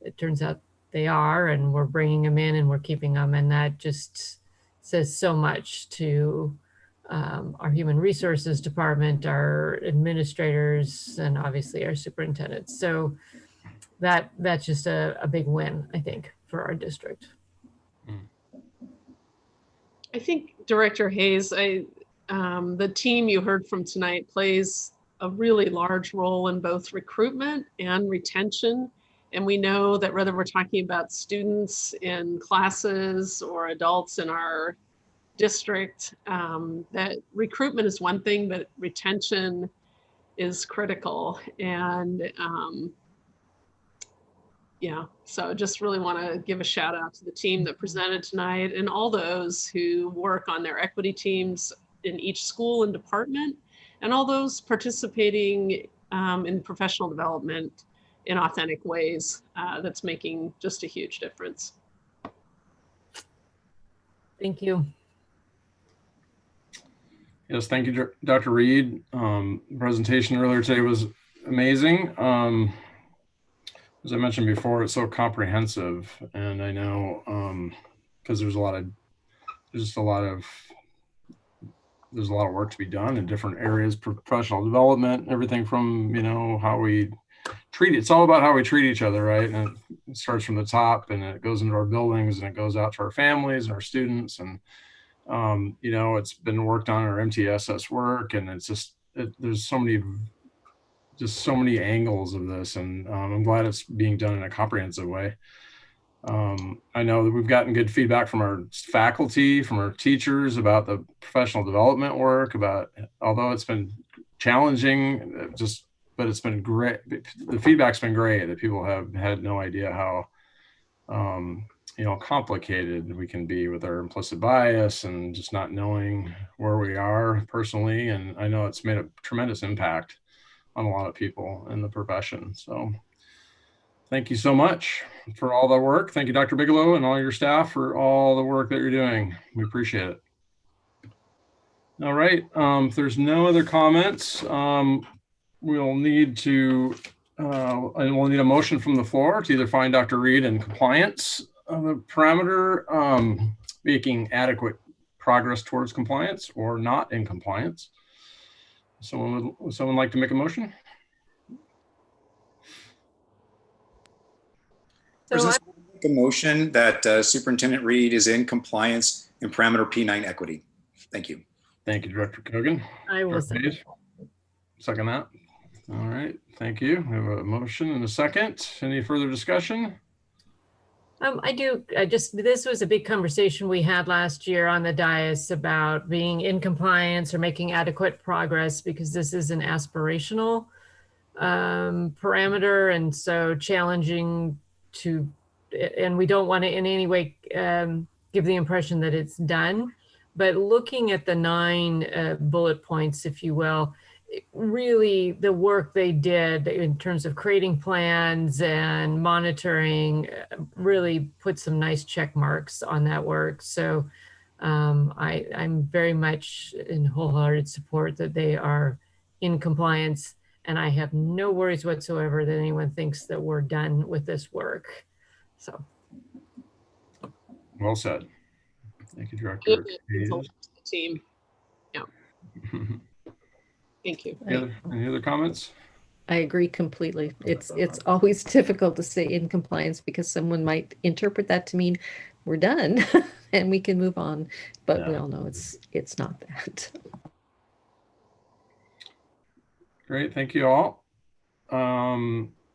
it turns out they are, and we're bringing them in and we're keeping them, and that just says so much to our human resources department, our administrators, and obviously our superintendents. So that's just a big win, I think, for our district. I think Director Hayes, the team you heard from tonight plays a really large role in both recruitment and retention. And we know that whether we're talking about students in classes or adults in our district, that recruitment is one thing, but retention is critical. And yeah, so just really want to give a shout out to the team that presented tonight and all those who work on their equity teams in each school and department, and all those participating in professional development in authentic ways. That's making just a huge difference. Thank you. Yes, thank you, Dr. Reed. The presentation earlier today was amazing. As I mentioned before, it's so comprehensive, and I know because there's a lot of work to be done in different areas, professional development, everything from, you know, how we treat. It's all about how we treat each other, right? And it starts from the top, and it goes into our buildings, and it goes out to our families and our students, and you know, it's been worked on in our MTSS work, and it's just there's so many angles of this, and I'm glad it's being done in a comprehensive way. I know that we've gotten good feedback from our faculty, from our teachers about the professional development work, although it's been challenging, but it's been great. The feedback's been great, that people have had no idea how you know, complicated we can be with our implicit bias and just not knowing where we are personally. And I know it's made a tremendous impact on a lot of people in the profession. So Thank you so much for all the work. Thank you, Dr. Bigelow, and all your staff for all the work that you're doing. We appreciate it. All right. If there's no other comments, we'll need to, and we'll need a motion from the floor to either find Dr. Reed in compliance of the parameter, making adequate progress towards compliance, or not in compliance. Would someone like to make a motion? So I Make a motion that Superintendent Reed is in compliance in parameter P9 equity. Thank you. Thank you, Director Kogan. I will Second that. All right. Thank you. We have a motion and a second. Any further discussion? This was a big conversation we had last year on the dais about being in compliance or making adequate progress, because this is an aspirational parameter, and so challenging to, and we don't want to in any way give the impression that it's done. But looking at the 9 bullet points, if you will, really the work they did in terms of creating plans and monitoring really put some nice check marks on that work. So I'm very much in wholehearted support that they are in compliance, and I have no worries whatsoever that anyone thinks that we're done with this work. So. Well said. Thank you, Director. Team. Yeah. Thank you. Any other comments? I agree completely. It's always difficult to say in compliance because someone might interpret that to mean we're done and we can move on. But we all know it's not that. Great, thank you all.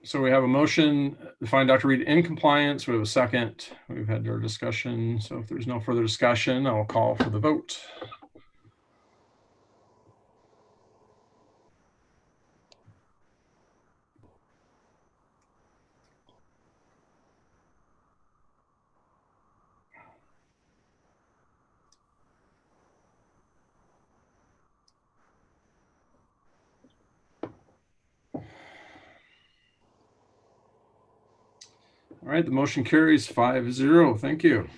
So we have a motion to find Dr. Reed in compliance. We have a second. We've had our discussion. So if there's no further discussion, I'll call for the vote. All right, the motion carries 5-0. Thank you.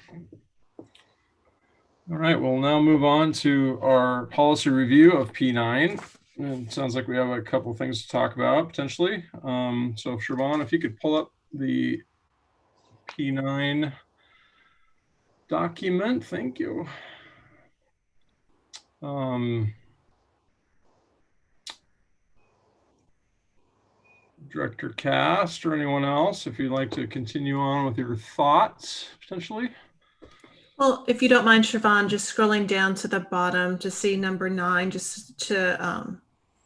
All right, we'll now move on to our policy review of P9. And it sounds like we have a couple of things to talk about potentially. So Siobhan, if you could pull up the P9 document, thank you. Director Cast or anyone else, if you'd like to continue on with your thoughts, potentially. Well, if you don't mind, Siobhan, just scrolling down to the bottom to see number 9, just to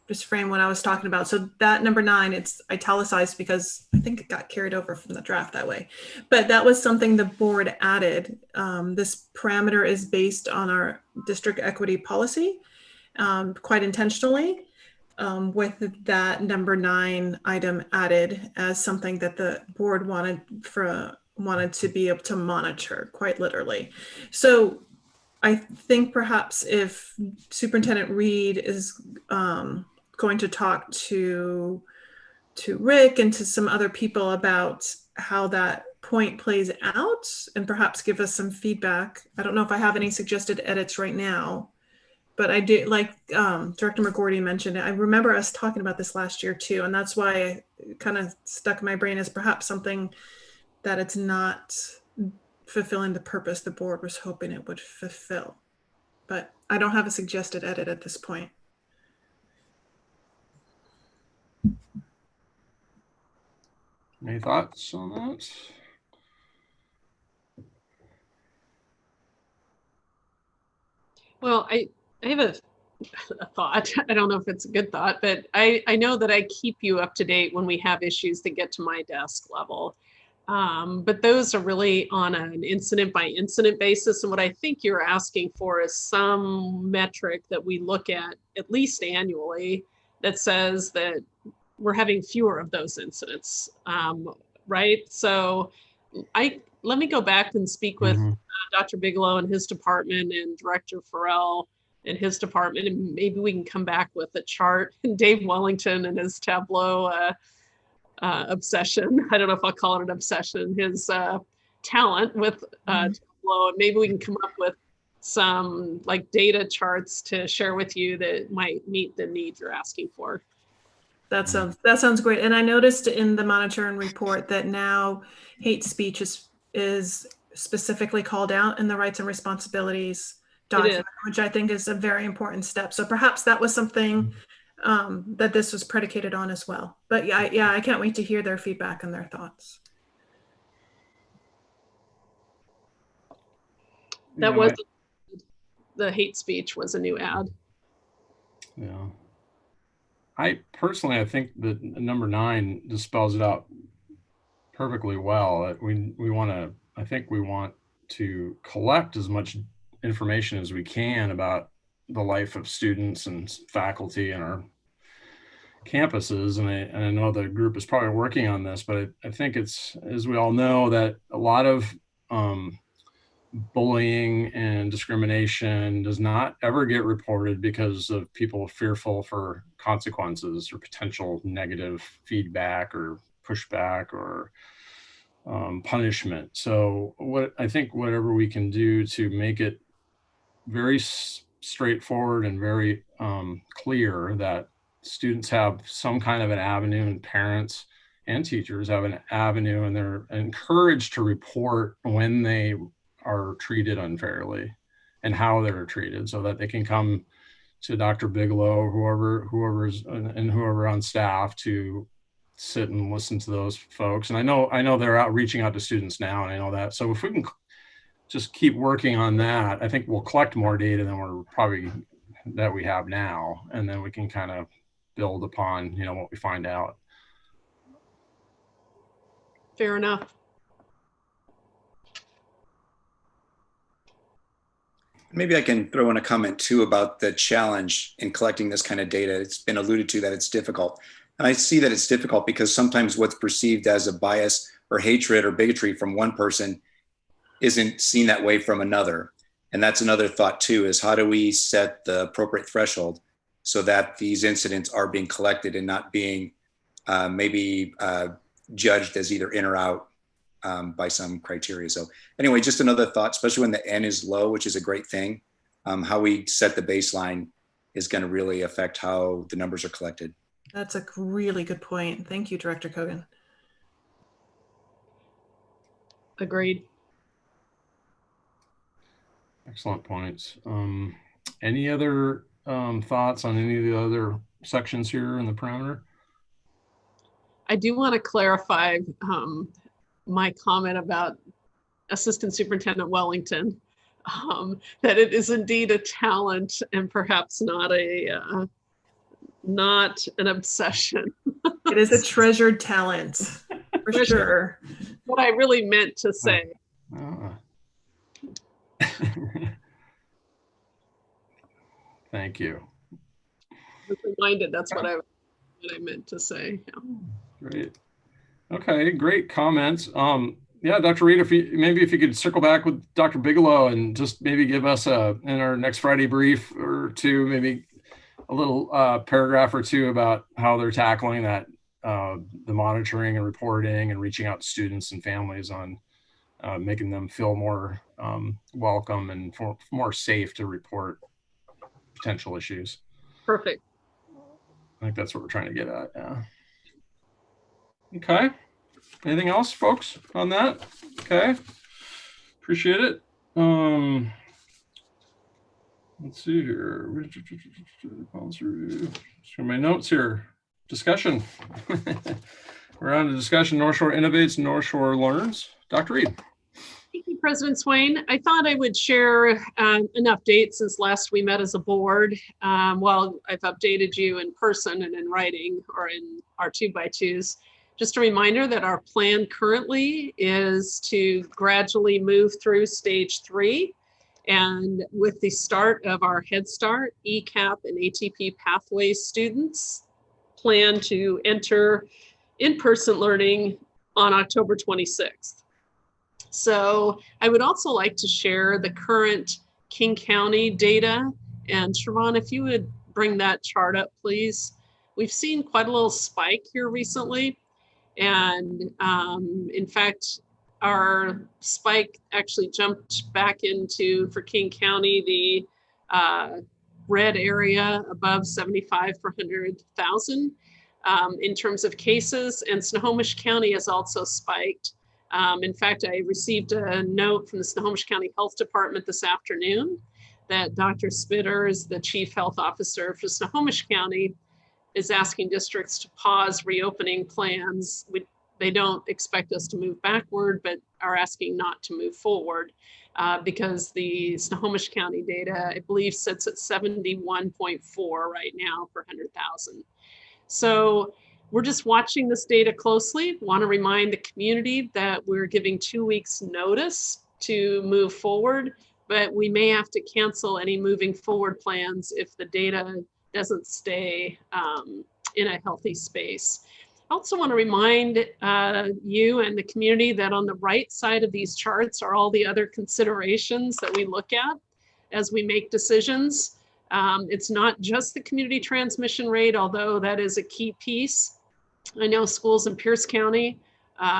just frame what I was talking about. So that number 9, it's italicized because I think it got carried over from the draft that way. But that was something the board added. This parameter is based on our district equity policy, quite intentionally. With that number 9 item added as something that the board wanted to be able to monitor, quite literally. So I think perhaps if Superintendent Reed is going to talk to Rick and to some other people about how that point plays out and perhaps give us some feedback. I don't know if I have any suggested edits right now. But I do, like Director McGordy mentioned, I remember us talking about this last year too, and that's why it kind of stuck in my brain as perhaps something that it's not fulfilling the purpose the board was hoping it would fulfill. But I don't have a suggested edit at this point. Any thoughts on that? Well, I have a thought. I don't know if it's a good thought, but I know that I keep you up to date when we have issues that get to my desk level. But those are really on an incident by incident basis. And what I think you're asking for is some metric that we look at least annually that says that we're having fewer of those incidents, right? So let me go back and speak with Dr. Bigelow and his department and Director Farrell and his department, and maybe we can come back with a chart, and Dave Wellington and his Tableau obsession. I don't know if I'll call it an obsession, his talent with DeLeo. Maybe we can come up with some like data charts to share with you that might meet the needs you're asking for. That sounds great. And I noticed in the monitoring report that now hate speech is specifically called out in the rights and responsibilities document, which I think is a very important step. So perhaps that was something that this was predicated on as well. But yeah, I can't wait to hear their feedback and their thoughts. That was the hate speech was a new ad. Yeah. I think that number 9 just spells it out perfectly well. I think we want to collect as much information as we can about the life of students and faculty in our campuses. And I know the group is probably working on this, but I think it's, as we all know, that a lot of bullying and discrimination does not ever get reported because of people fearful for consequences or potential negative feedback or pushback or punishment. So I think whatever we can do to make it very straightforward and very clear that students have some kind of an avenue, and parents and teachers have an avenue, and they're encouraged to report when they are treated unfairly and how they're treated, so that they can come to Dr. Bigelow, whoever's on staff, to sit and listen to those folks. And I know they're reaching out to students now, and I know that. So if we can just keep working on that, I think we'll collect more data than that we have now, and then we can kind of build upon what we find out. Fair enough. Maybe I can throw in a comment too about the challenge in collecting this kind of data. It's been alluded to that it's difficult. And I see that it's difficult because sometimes what's perceived as a bias or hatred or bigotry from one person isn't seen that way from another. And that's another thought too, is how do we set the appropriate threshold so that these incidents are being collected and not being judged as either in or out by some criteria. So anyway, just another thought, especially when the N is low, which is a great thing. How we set the baseline is going to really affect how the numbers are collected. That's a really good point. Thank you, Director Kogan. Agreed. Excellent points. Any other thoughts on any of the other sections here in the parameter? I do want to clarify my comment about Assistant Superintendent Wellington, that it is indeed a talent and perhaps not an obsession. It is a treasured talent, for sure. What I really meant to say. Thank you. I was reminded that's what I meant to say. Yeah. Great. Okay, great comments. Yeah, Dr. Reed, if you could circle back with Dr. Bigelow and just maybe give us in our next Friday brief or two, maybe a little paragraph or two about how they're tackling that, the monitoring and reporting and reaching out to students and families on making them feel more welcome and more safe to report potential issues. Perfect. I think that's what we're trying to get at. Yeah. Okay. Anything else, folks, on that? Okay. Appreciate it. Let's see here. So my notes here. Discussion. We're on to discussion. North Shore Innovates, North Shore Learns. Dr. Reed. Thank you, President Swain. I thought I would share an update since last we met as a board. Well, I've updated you in person and in writing or in our 2x2s. Just a reminder that our plan currently is to gradually move through stage 3. And with the start of our Head Start, ECAP, and ATP pathways students plan to enter in-person learning on October 26th. So I would also like to share the current King County data. And Siobhan, if you would bring that chart up, please. We've seen quite a little spike here recently. And in fact, our spike actually jumped back into, for King County, the red area above 75 per 100,000 in terms of cases, and Snohomish County has also spiked. In fact, I received a note from the Snohomish County Health Department this afternoon that Dr. Spitters, the Chief Health Officer for Snohomish County, is asking districts to pause reopening plans. They don't expect us to move backward, but are asking not to move forward because the Snohomish County data, I believe, sits at 71.4 right now per 100,000. So we're just watching this data closely. Want to remind the community that we're giving 2 weeks notice to move forward, but we may have to cancel any moving forward plans if the data doesn't stay in a healthy space. I also want to remind you and the community that on the right side of these charts are all the other considerations that we look at as we make decisions. It's not just the community transmission rate, although that is a key piece. I know schools in Pierce County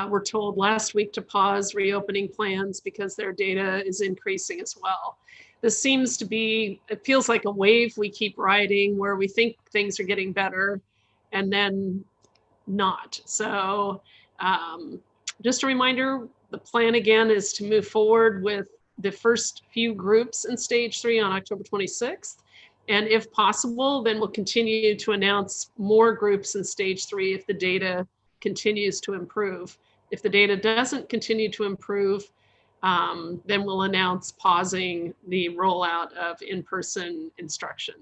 were told last week to pause reopening plans because their data is increasing as well. This seems to be, it feels like a wave we keep riding where we think things are getting better and then not. So just a reminder, the plan again is to move forward with the first few groups in stage 3 on October 26th. And if possible, then we'll continue to announce more groups in stage 3 if the data continues to improve. If the data doesn't continue to improve, then we'll announce pausing the rollout of in-person instruction.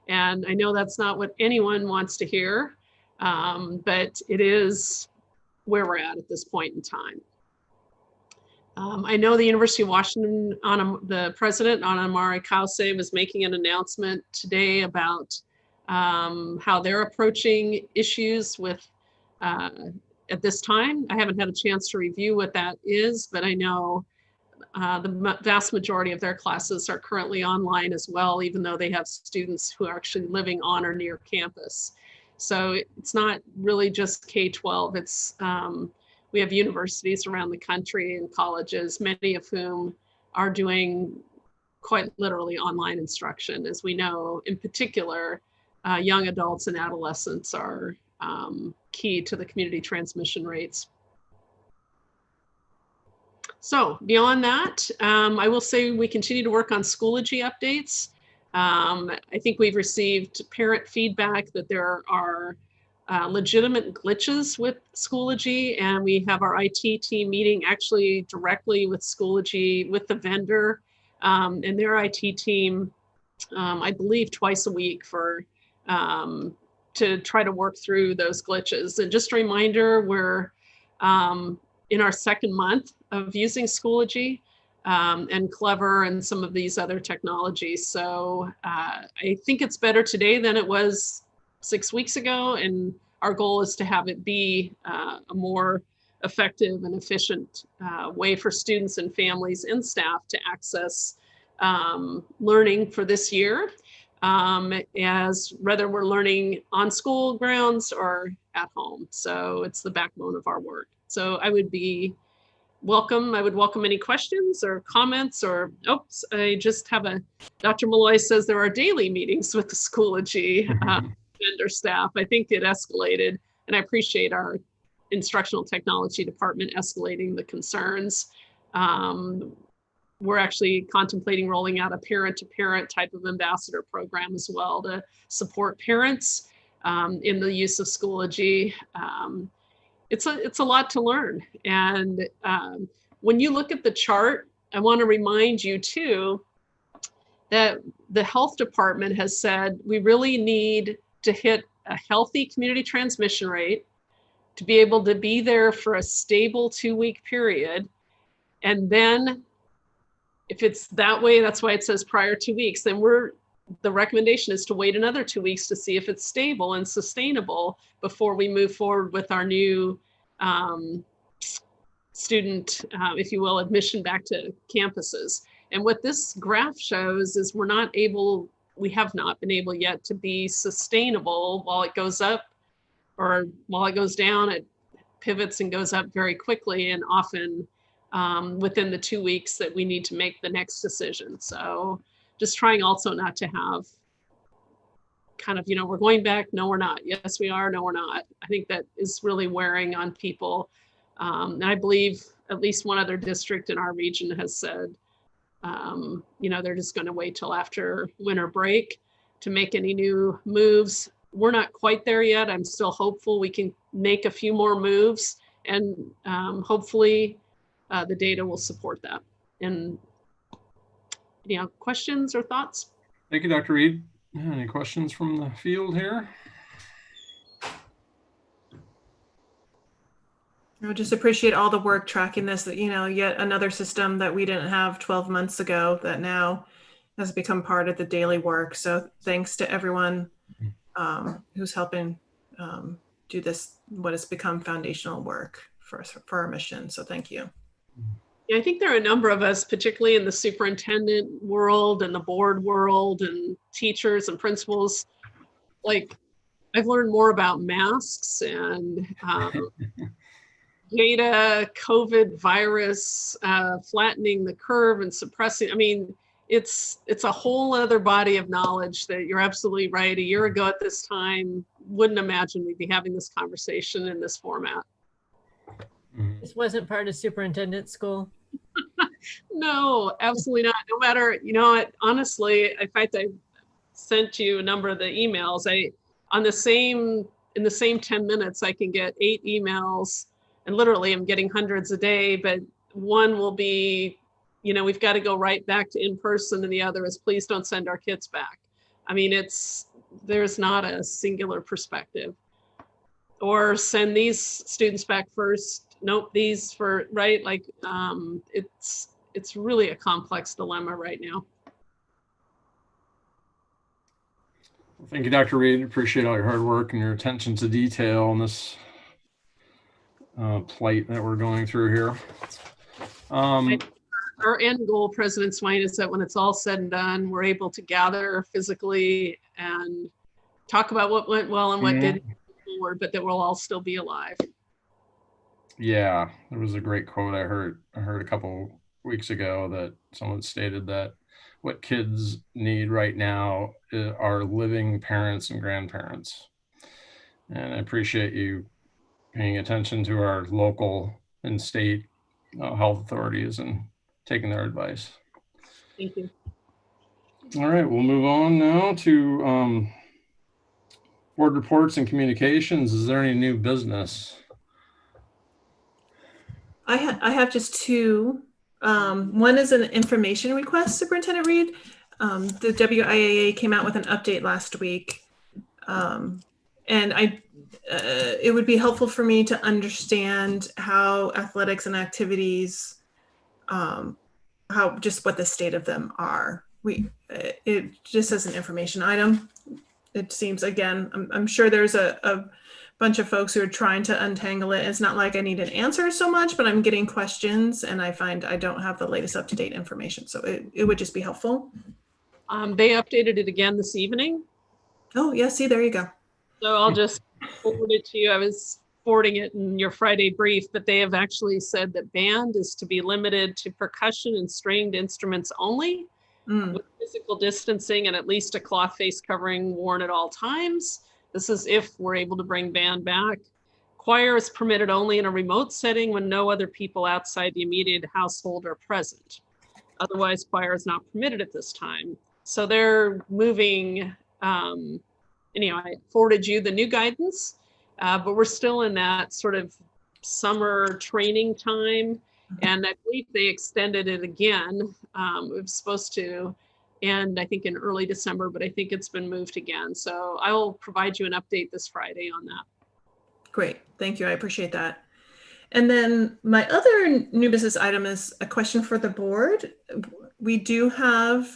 And I know that's not what anyone wants to hear, but it is where we're at this point in time. I know the University of Washington, the president, Anamari Kause, was making an announcement today about how they're approaching issues with at this time. I haven't had a chance to review what that is, but I know the vast majority of their classes are currently online as well, even though they have students who are actually living on or near campus. So it's not really just K-12, it's we have universities around the country and colleges, many of whom are doing quite literally online instruction. As we know, in particular, young adults and adolescents are key to the community transmission rates. So beyond that, I will say we continue to work on Schoology updates. I think we've received parent feedback that there are legitimate glitches with Schoology, and we have our IT team meeting actually directly with Schoology, with the vendor and their IT team, I believe twice a week for to try to work through those glitches. And just a reminder, we're in our second month of using Schoology and Clever and some of these other technologies. So I think it's better today than it was 6 weeks ago, and our goal is to have it be a more effective and efficient way for students and families and staff to access learning for this year, as whether we're learning on school grounds or at home. So it's the backbone of our work. So I would welcome any questions or comments, or, oops, I just have Dr. Malloy says there are daily meetings with the Schoology vendor staff. I think it escalated, and I appreciate our instructional technology department escalating the concerns. We're actually contemplating rolling out a parent-to-parent type of ambassador program as well to support parents in the use of Schoology. It's a lot to learn. And when you look at the chart, I want to remind you too that the health department has said we really need to hit a healthy community transmission rate to be able to be there for a stable 2-week period. And then if it's that way, that's why it says prior 2 weeks, then the recommendation is to wait another 2 weeks to see if it's stable and sustainable before we move forward with our new student, if you will, admission back to campuses. And what this graph shows is we have not been able yet to be sustainable while it goes up or while it goes down at pivots and goes up very quickly, and often within the 2 weeks that we need to make the next decision. So just trying also not to have kind of, we're going back, no, we're not. Yes, we are, no, we're not. I think that is really wearing on people. And I believe at least one other district in our region has said, they're just going to wait till after winter break to make any new moves. We're not quite there yet. I'm still hopeful we can make a few more moves, and hopefully the data will support that. And questions or thoughts? Thank you, Dr. Reed. Any questions from the field here? I just appreciate all the work tracking this, that, yet another system that we didn't have 12 months ago that now has become part of the daily work. So thanks to everyone who's helping do this, what has become foundational work for our mission. So thank you. Yeah, I think there are a number of us, particularly in the superintendent world and the board world and teachers and principals. Like, I've learned more about masks and data, COVID virus, flattening the curve and suppressing. I mean, it's a whole other body of knowledge that you're absolutely right. A year ago at this time, wouldn't imagine we'd be having this conversation in this format. This wasn't part of superintendent school. No, absolutely not. No matter, honestly, in fact, I sent you a number of the emails. In the same 10 minutes, I can get 8 emails, and literally I'm getting hundreds a day, but one will be, we've got to go right back to in person, and the other is, please don't send our kids back. I mean, there's not a singular perspective. Or send these students back first. Nope, these for, right? Like, it's really a complex dilemma right now. Well, thank you, Dr. Reed. Appreciate all your hard work and your attention to detail on this plight that we're going through here. Our end goal, President Swain, is that when it's all said and done, we're able to gather physically and talk about what went well and what didn't forward, but that we'll all still be alive. Yeah, there was a great quote I heard a couple weeks ago that someone stated that what kids need right now are living parents and grandparents. And I appreciate you paying attention to our local and state health authorities and taking their advice. Thank you. All right, we'll move on now to board reports and communications. Is there any new business? I have just 2. One is an information request, Superintendent Reed. The WIAA came out with an update last week. And it would be helpful for me to understand how athletics and activities, what the state of them are. It just as an information item. It seems, again, I'm sure there's a bunch of folks who are trying to untangle it. It's not like I need an answer so much, but I'm getting questions, and I find I don't have the latest up-to-date information. So it would just be helpful. They updated it again this evening. Oh, yeah, see, there you go. So I'll just forward it to you. I was forwarding it in your Friday brief, but they have actually said that band is to be limited to percussion and stringed instruments only, with physical distancing and at least a cloth face covering worn at all times. This is if we're able to bring band back. Choir is permitted only in a remote setting when no other people outside the immediate household are present. Otherwise, choir is not permitted at this time. So they're moving, I forwarded you the new guidance, but we're still in that sort of summer training time. And I believe they extended it again. It was supposed to end, I think, in early December, but I think it's been moved again. So I will provide you an update this Friday on that. Great, thank you, I appreciate that. And then my other new business item is a question for the board. We do have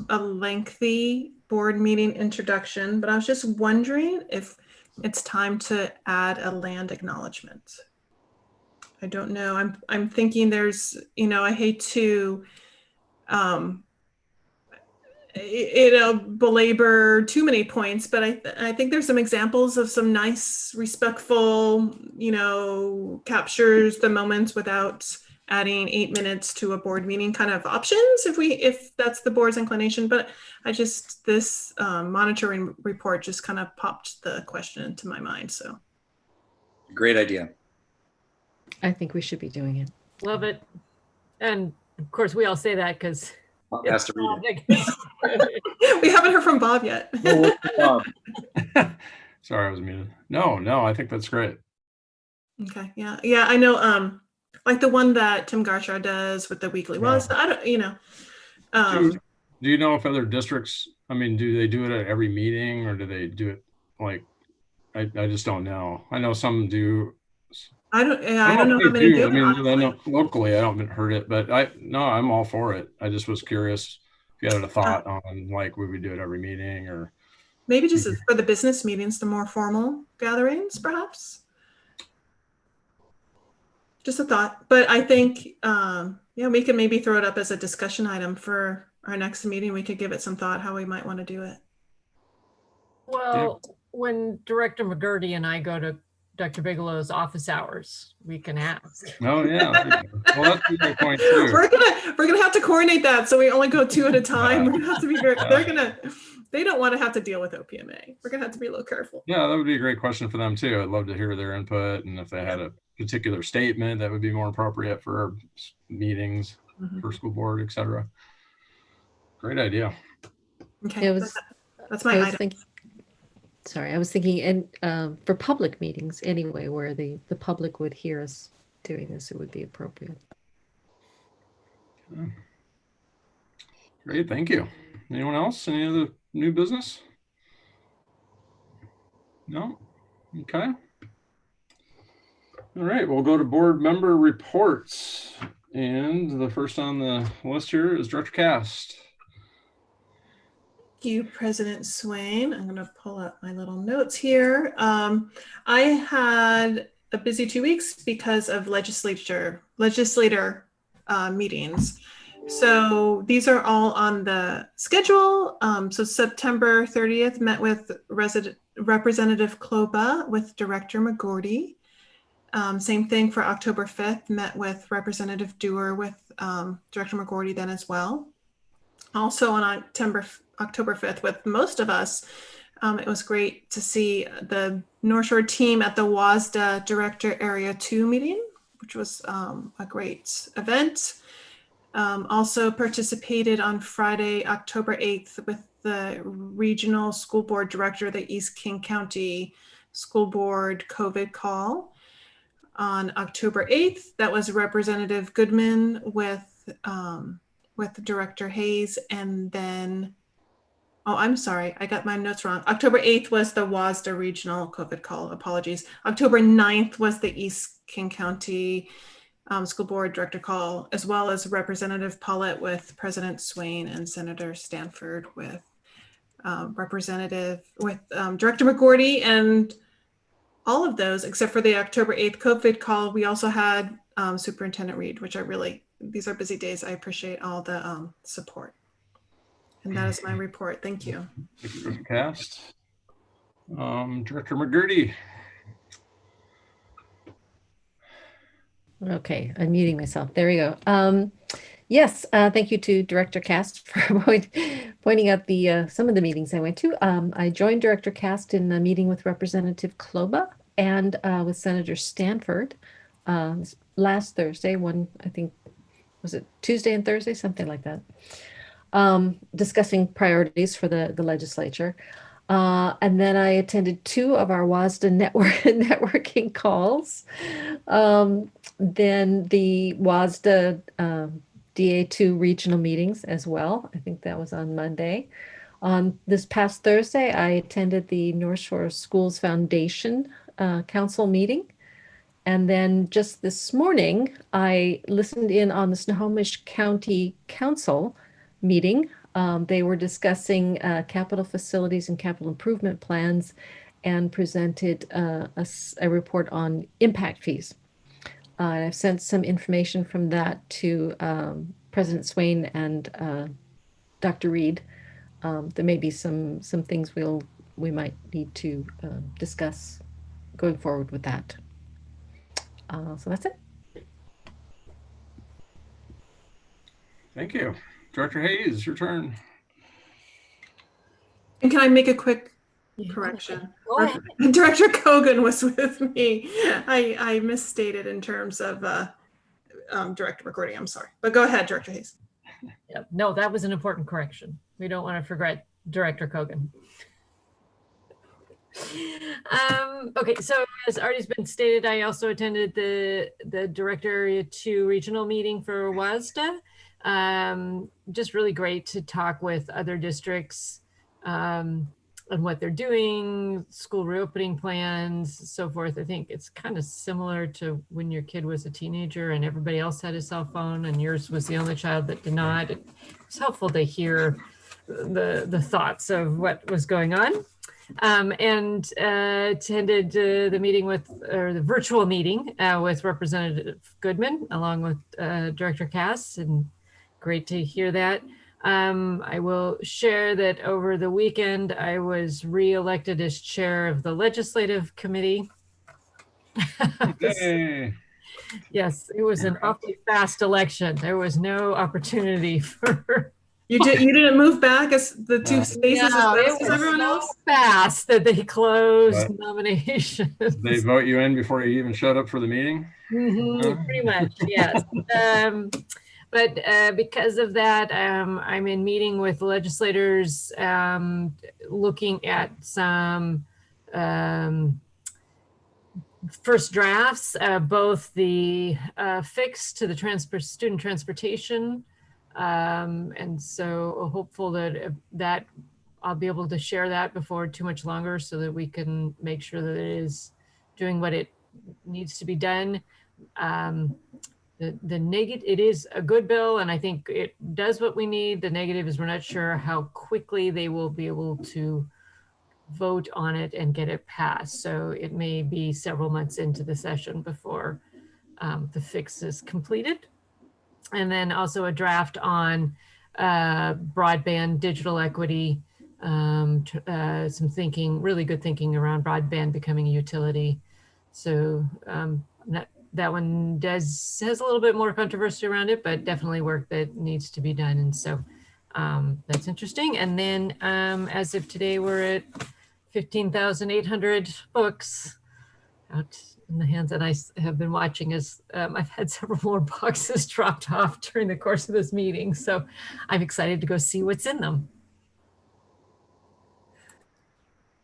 a lengthy board meeting introduction, but I was just wondering if it's time to add a land acknowledgement. I don't know, I'm thinking there's, I hate to, belabor too many points, but I think there's some examples of some nice, respectful, captures the moments without adding 8 minutes to a board meeting kind of options if that's the board's inclination. But this monitoring report just kind of popped the question into my mind. So Great idea. I think we should be doing it. Love it. And of course, we all say that because Has to read we haven't heard from Bob yet. it. Sorry, I was muted. No, I think that's great. Okay. Yeah. I know. Like the one that Tim Garchar does with the weekly was. I don't. Do you know if other districts? I mean, do they do it at every meeting, or do they do it like? I just don't know. I know some do. I don't know how many do. I mean, I know locally, I haven't heard it, but I'm all for it. I just was curious if you had a thought on like, would we do it every meeting, or maybe just for the business meetings, the more formal gatherings, perhaps. Just a thought, but I think we could maybe throw it up as a discussion item for our next meeting. We could give it some thought how we might want to do it. Well, when Director McGurty and I go to Dr. Bigelow's office hours, we can ask. Oh yeah. Well, that's a good point too. We're gonna have to coordinate that, so we only go 2 at a time. We're gonna have to be very. They don't want to have to deal with OPMA. We're gonna have to be a little careful. Yeah, that would be a great question for them too. I'd love to hear their input, and if they had a particular statement that would be more appropriate for our meetings, for school board, etc. Great idea. Okay, that's my item. I was thinking, and for public meetings anyway, where the public would hear us doing this, it would be appropriate. Great, thank you. Anyone else? Any other new business? No? Okay. All right, we'll go to board member reports. And the first on the list here is Director Cast. Thank you, President Swain. I'm going to pull up my little notes here. I had a busy 2 weeks because of legislator meetings. So these are all on the schedule. So September 30th met with Representative Kloba with Director McGorty. Same thing for October 5th, met with Representative Dewar with Director McGorty then as well. Also on October 5th with most of us, it was great to see the North Shore team at the WASDA Director Area 2 meeting, which was a great event. Also participated on Friday, October 8th with the Regional School Board Director of the East King County School Board COVID call. On October 8th, that was Representative Goodman with Director Hayes, and then, I'm sorry, I got my notes wrong. October 8th was the WASDA Regional COVID call, apologies. October 9th was the East King County School Board Director call, as well as Representative Paulette with President Swain and Senator Stanford with Director McGorty. And all of those, except for the October 8th COVID call, we also had Superintendent Reed, which these are busy days. I appreciate all the support. And that is my report. Thank you. Thank you, Director Cast. Director McGurty. Okay, I'm muting myself. There we go. Yes, thank you to Director Cast for pointing out some of the meetings I went to. I joined Director Cast in a meeting with Representative Kloba and with Senator Stanford last Thursday. I think, was it Tuesday and Thursday? Something like that. Discussing priorities for the legislature. And then I attended 2 of our WASDA networking calls. Then the WASDA DA2 regional meetings as well. I think that was on Monday. On this past Thursday, I attended the North Shore Schools Foundation Council meeting. And then just this morning, I listened in on the Snohomish County Council meeting. They were discussing capital facilities and capital improvement plans and presented a report on impact fees. I've sent some information from that to President Swain and Dr. Reed there may be some things we might need to discuss going forward with that. So that's it. Thank you. Director Hayes, your turn. And can I make a quick correction? Go ahead. Director Kogan was with me. I misstated in terms of Director McCourty. I'm sorry. But go ahead, Director Hayes. Yep. No, that was an important correction. We don't want to forget Director Kogan. Okay, so as already been stated, I also attended the Director Area 2 regional meeting for WASDA. Just really great to talk with other districts and what they're doing, school reopening plans, so forth. I think it's kind of similar to when your kid was a teenager and everybody else had a cell phone and yours was the only child that did not. It's helpful to hear the thoughts of what was going on. And attended the meeting or the virtual meeting with Representative Goodman along with Director Cass, and great to hear that. I will share that over the weekend, I was re-elected as chair of the Legislative Committee. Yay. Yes, it was an awfully fast election. There was no opportunity for... You didn't move back as the two spaces No, as it fast as was everyone so else? fast that they closed But nominations. they vote you in before you even showed up for the meeting? Pretty much, yes. But because of that, I'm in meeting with legislators looking at some first drafts, both the fix to the student transportation. And so hopeful that I'll be able to share that before too much longer so that we can make sure that it is doing what it needs to be done. The negative, it is a good bill, and I think it does what we need. The negative is we're not sure how quickly they will be able to vote on it and get it passed. So it may be several months into the session before the fix is completed. And then also a draft on broadband digital equity, some thinking, really good thinking around broadband becoming a utility. So that one has a little bit more controversy around it, but definitely work that needs to be done. And so that's interesting. And then as of today, we're at 15,800 books out in the hands, and I have been watching as I've had several more boxes dropped off during the course of this meeting. So I'm excited to go see what's in them.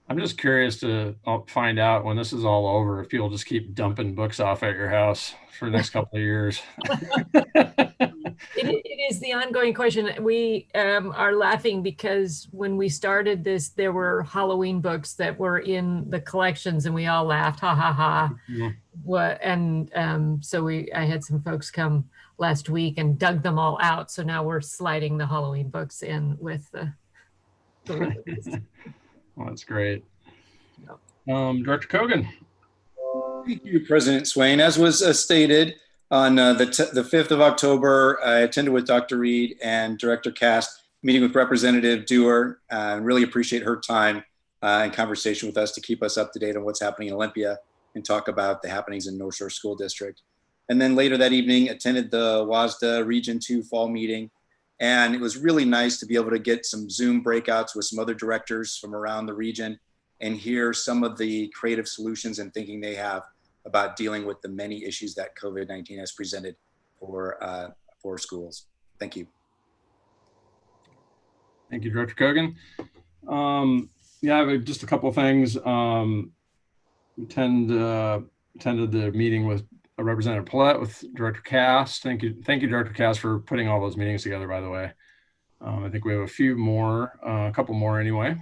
I'm just curious to find out when this is all over if people just keep dumping books off at your house for the next couple of years. It is the ongoing question. We are laughing because when we started this, there were Halloween books that were in the collections, and we all laughed, ha ha ha. Yeah. So I had some folks come last week and dug them all out. So now we're sliding the Halloween books in with the Well, that's great. Director Kogan. Thank you, President Swain. As was stated, on the 5th of October, I attended with Dr. Reed and Director Cast, meeting with Representative Dewar. Really appreciate her time and conversation with us to keep us up to date on what's happening in Olympia and talk about the happenings in North Shore School District. And then later that evening, attended the WASDA Region 2 fall meeting. And it was really nice to be able to get some Zoom breakouts with some other directors from around the region and hear some of the creative solutions and thinking they have about dealing with the many issues that COVID-19 has presented for schools. Thank you. Thank you, Director Kogan. Yeah, I have just a couple of things. Attended the meeting with Representative Paulette with Director Cass. Thank you, Director Cass, for putting all those meetings together, by the way. I think we have a few more, a couple more anyway.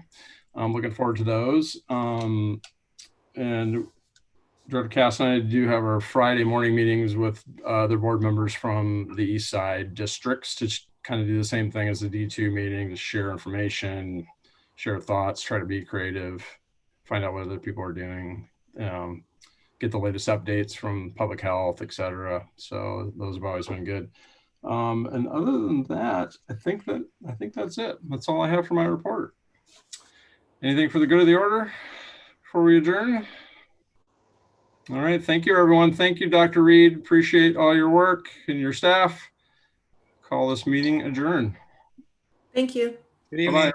I'm looking forward to those. And Director Cass and I do have our Friday morning meetings with other board members from the East Side districts to kind of do the same thing as the D2 meeting, to share information, share thoughts, try to be creative, find out what other people are doing, get the latest updates from public health, et cetera. So those have always been good. And other than that, I think that's it. That's all I have for my report. Anything for the good of the order before we adjourn? All right. Thank you, everyone. Thank you, Dr. Reed. Appreciate all your work and your staff. Call this meeting adjourned. Thank you. Good evening. Bye-bye.